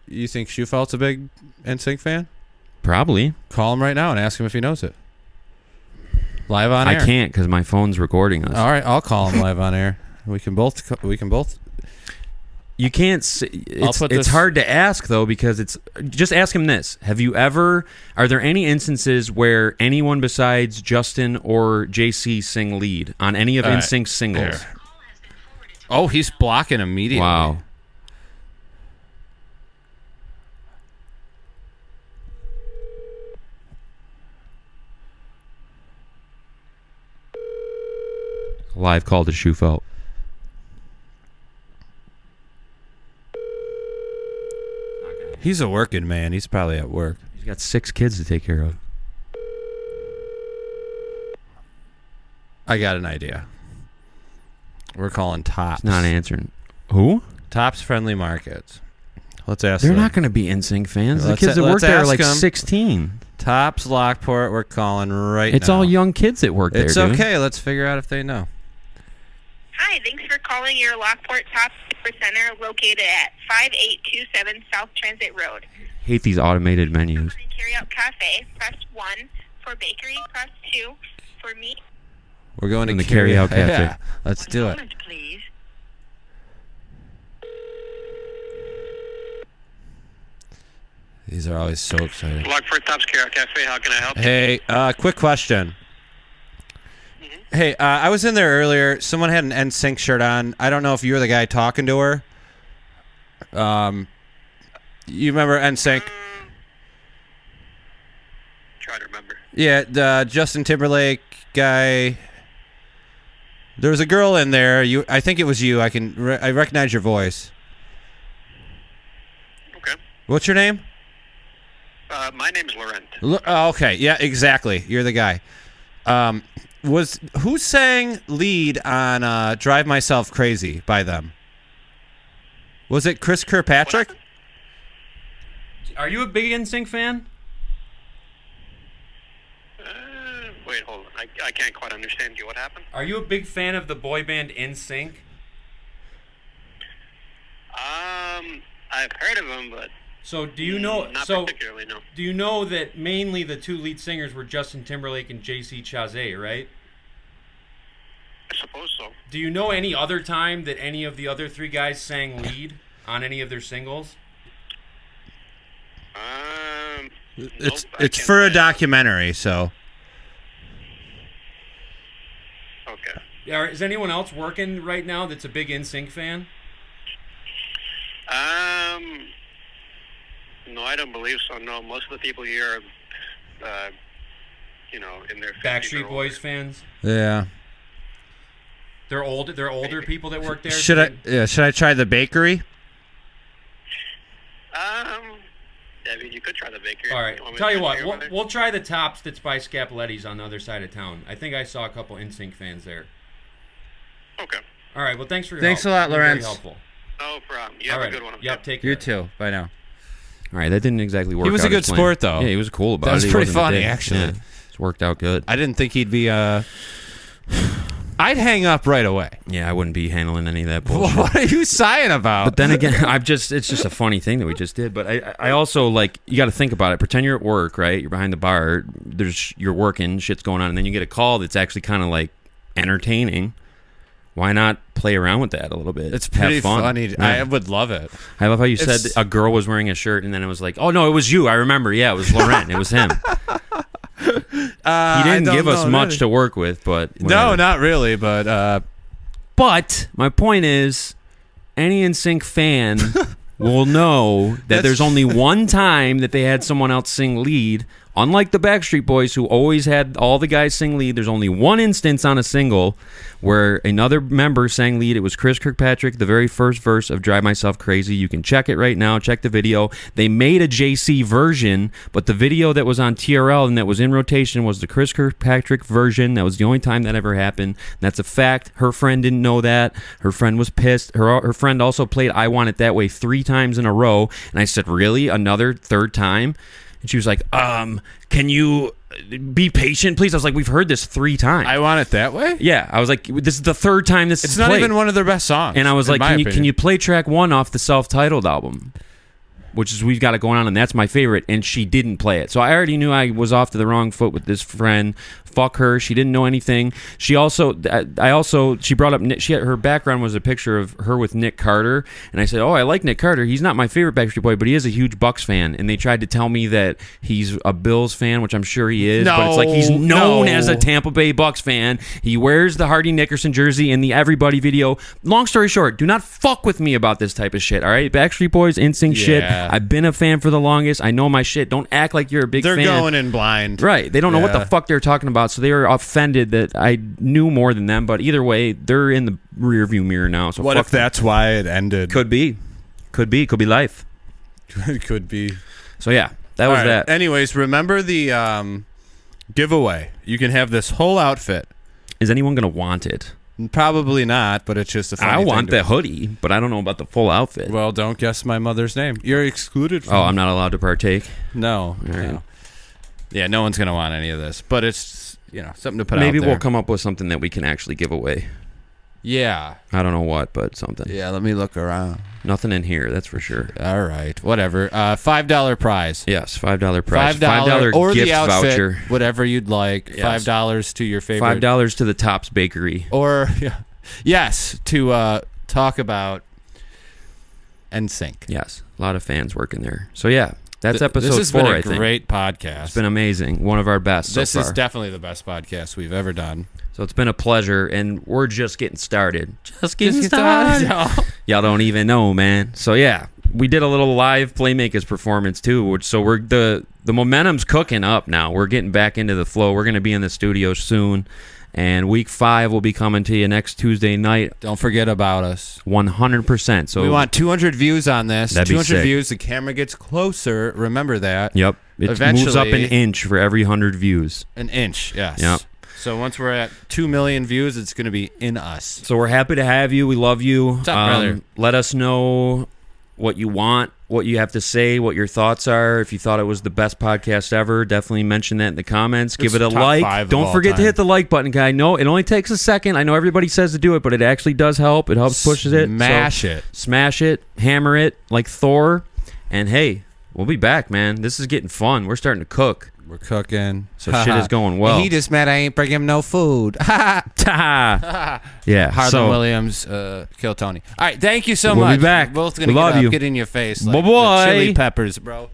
S2: you think Schufelt's a big NSYNC fan?
S1: Probably.
S2: Call him right now and ask him if he knows it. Live on air.
S1: I can't because my phone's recording us.
S2: All right, I'll call him live on air. We can both.
S1: You can't. It's hard to ask though because it's. Just ask him this: Are there any instances where anyone besides Justin or JC sing lead on any of NSYNC's singles?
S2: There. Oh, he's blocking immediately.
S1: Wow. Live call to Schufelt.
S2: He's a working man. He's probably at work.
S1: He's got 6 kids to take care of.
S2: I got an idea. We're calling Tops.
S1: He's not answering. Who?
S2: Tops Friendly Markets. Let's ask
S1: They're
S2: them.
S1: not going to be NSYNC fans. The kids that work there are like 16.
S2: Tops Lockport, we're calling right now.
S1: It's all young kids that work there,
S2: It's
S1: dude.
S2: okay. Let's figure out if they know.
S4: Hi, thanks for calling your Lockport Top Super Center located at 5827 South Transit Road.
S1: Hate these automated menus.
S4: For carry-out cafe, press 1. For bakery, press 2. For meat...
S2: We're going to
S1: the carry-out cafe.
S2: Yeah, let's do it.
S4: Moment, please.
S2: These are always so exciting.
S5: Lockport Tops Carrot Cafe, how can I help you?
S2: Hey, quick question. Hey, I was in there earlier. Someone had an NSYNC shirt on. I don't know if you were the guy talking to her. You remember NSYNC?
S5: Try to remember.
S2: Yeah, the Justin Timberlake guy. There was a girl in there. I think it was you. I recognize your voice.
S5: Okay.
S2: What's your name?
S5: My name's Laurent.
S2: Oh, okay. Yeah, exactly. You're the guy. Who sang lead on "Drive Myself Crazy" by them? Was it Chris Kirkpatrick?
S1: Are you a big NSYNC fan?
S5: Wait, hold on. I can't quite understand you. What happened?
S1: Are you a big fan of the boy band NSYNC?
S5: I've heard of them, but
S1: So do you know?
S5: not
S1: So
S5: particularly, no.
S1: do you know that mainly the two lead singers were Justin Timberlake and J.C. Chazé, right?
S5: I suppose so.
S1: Do you know any other time that any of the other three guys sang lead on any of their singles?
S2: It's for a documentary, so.
S5: Okay.
S1: Is anyone else working right now that's a big NSYNC fan?
S5: No, I don't believe so. No, most of the people here are, in their 50s or
S1: Backstreet
S5: older.
S1: Boys fans?
S2: Yeah.
S1: They're old. They're older people that work there.
S2: Should I try the bakery?
S5: I mean, you could try the bakery.
S1: All right.
S5: Want me
S1: Tell
S5: to
S1: you what,
S5: transfer over there?
S1: we'll try the Tops that's by Scapoletti's on the other side of town. I think I saw a couple NSYNC fans there.
S5: Okay.
S1: All right. Well, thanks for your
S2: Thanks
S1: help.
S2: a lot,
S1: You're very
S2: Lorenz.
S1: helpful.
S5: No problem. You
S1: All
S5: have
S1: right.
S5: a good one.
S1: Yep. Take care.
S2: You too. Bye now.
S1: All right. That didn't exactly work.
S2: He was a
S1: out
S2: good
S1: as planned.
S2: sport, though.
S1: Yeah, he was cool about
S2: That
S1: it.
S2: was
S1: He
S2: pretty
S1: wasn't a
S2: funny,
S1: dick.
S2: actually.
S1: Yeah, it's worked out good.
S2: I didn't think he'd be. I'd hang up right away.
S1: Yeah, I wouldn't be handling any of that bullshit.
S2: What are you sighing about?
S1: But then again, it's just a funny thing that we just did. But I also, like, you got to think about it. Pretend you're at work, right? You're behind the bar. You're working, shit's going on, and then you get a call that's actually kind of like entertaining. Why not play around with that a little bit?
S2: It's pretty
S1: Have fun.
S2: funny.
S1: Yeah.
S2: I would love it.
S1: I love how you said a girl was wearing a shirt, and then it was like, oh no, it was you. I remember. Yeah, it was Laurent. It was him. He didn't give us much to work with, but
S2: No,
S1: whatever.
S2: not really. But
S1: But my point is, any NSYNC fan will know that there's only one time that they had someone else sing lead. Unlike the Backstreet Boys, who always had all the guys sing lead, there's only one instance on a single where another member sang lead. It was Chris Kirkpatrick, the very first verse of Drive Myself Crazy. You can check it right now. Check the video. They made a JC version, but the video that was on TRL and that was in rotation was the Chris Kirkpatrick version. That was the only time that ever happened. That's a fact. Her friend didn't know that. Her friend was pissed. Her friend also played I Want It That Way 3 times in a row. And I said, really? Another third time? And she was like, can you be patient, please? I was like, we've heard this 3 times.
S2: I Want It That Way?
S1: Yeah, I was like, this is the 3rd time this
S2: It's
S1: is
S2: not
S1: played.
S2: even one of their best songs.
S1: And I was
S2: in
S1: like,
S2: my
S1: can
S2: opinion.
S1: you play track 1 off the self-titled album? Which is We've Got It Going On, and that's my favorite. And she didn't play it. So I already knew I was off to the wrong foot with this friend. Fuck her. She didn't know anything. She also, she brought up, her background was a picture of her with Nick Carter. And I said, oh, I like Nick Carter. He's not my favorite Backstreet Boy, but he is a huge Bucks fan. And they tried to tell me that he's a Bills fan, which I'm sure he is. But it's like he's known as a Tampa Bay Bucks fan. He wears the Hardy Nickerson jersey in the Everybody video. Long story short, do not fuck with me about this type of shit, all right? Backstreet Boys, NSYNC shit. I've been a fan for the longest. I know my shit. Don't act like you're a big fan.
S2: They're going in blind.
S1: Right. They don't know what the fuck they're talking about, so they were offended that I knew more than them. But either way, they're in the rearview mirror now. So
S2: what
S1: fuck
S2: if that's why it ended?
S1: Could be life.
S2: It could be.
S1: So yeah, that was that.
S2: Anyways, remember the giveaway. You can have this whole outfit.
S1: Is anyone gonna want it?
S2: Probably not, but it's just a funny
S1: I want
S2: thing
S1: the hoodie, but I don't know about the full outfit.
S2: Well, don't guess my mother's name. You're excluded from...
S1: Oh, I'm not allowed to partake?
S2: No.
S1: Right.
S2: No. Yeah, no one's going to want any of this, but it's, something to put out
S1: Maybe
S2: there.
S1: we'll come up with something that we can actually give away.
S2: Yeah.
S1: I don't know what, but something.
S2: Yeah, let me look around.
S1: Nothing in here, that's for sure.
S2: All right, whatever. $5 prize.
S1: Yes, $5 prize.
S2: $5 or
S1: gift
S2: the outfit,
S1: voucher.
S2: whatever you'd like.
S1: Yes.
S2: $5 to your favorite.
S1: $5 to the Tops Bakery.
S2: Or, yes, to talk about NSYNC.
S1: Yes, a lot of fans working there. So, yeah, that's episode 4,
S2: This has been
S1: I
S2: a
S1: think.
S2: great podcast.
S1: It's been amazing. One of our best
S2: This
S1: so
S2: is
S1: far.
S2: definitely the best podcast we've ever done.
S1: So it's been a pleasure, and we're just getting started. Just getting started. Y'all don't even know, man. So yeah, we did a little live Playmakers performance too. So we're the momentum's cooking up now. We're getting back into the flow. We're going to be in the studio soon, and week 5 will be coming to you next Tuesday night.
S2: Don't forget about us.
S1: 100%. So
S2: We want 200 views on this.
S1: That'd be
S2: 200
S1: sick.
S2: views. The camera gets closer. Remember that.
S1: Yep, it
S2: Eventually-
S1: moves up an inch for every 100 views.
S2: An inch. Yes.
S1: Yep.
S2: So once we're at 2 million views, it's going to be in us.
S1: So we're happy to have you. We love you.
S2: What's up, brother?
S1: Let us know what you want, what you have to say, what your thoughts are. If you thought it was the best podcast ever, definitely mention that in the comments. Give it a
S2: top
S1: like.
S2: 5 of
S1: Don't
S2: all
S1: forget to
S2: time.
S1: hit the like button, guy. No, it only takes a second. I know everybody says to do it, but it actually does help. It helps pushes it.
S2: Smash
S1: So
S2: it.
S1: Smash it. Hammer it like Thor. And hey, we'll be back, man. This is getting fun. We're starting to cook.
S2: We're cooking.
S1: So shit is going well.
S2: He just mad I ain't bring him no food.
S1: Yeah.
S2: Harlan
S1: so,
S2: Williams, kill Tony. All right, thank you so
S1: We'll be
S2: much.
S1: back.
S2: We're both gonna
S1: Love
S2: get up,
S1: you.
S2: get in your face like
S1: Bye-bye.
S2: the chili peppers, bro.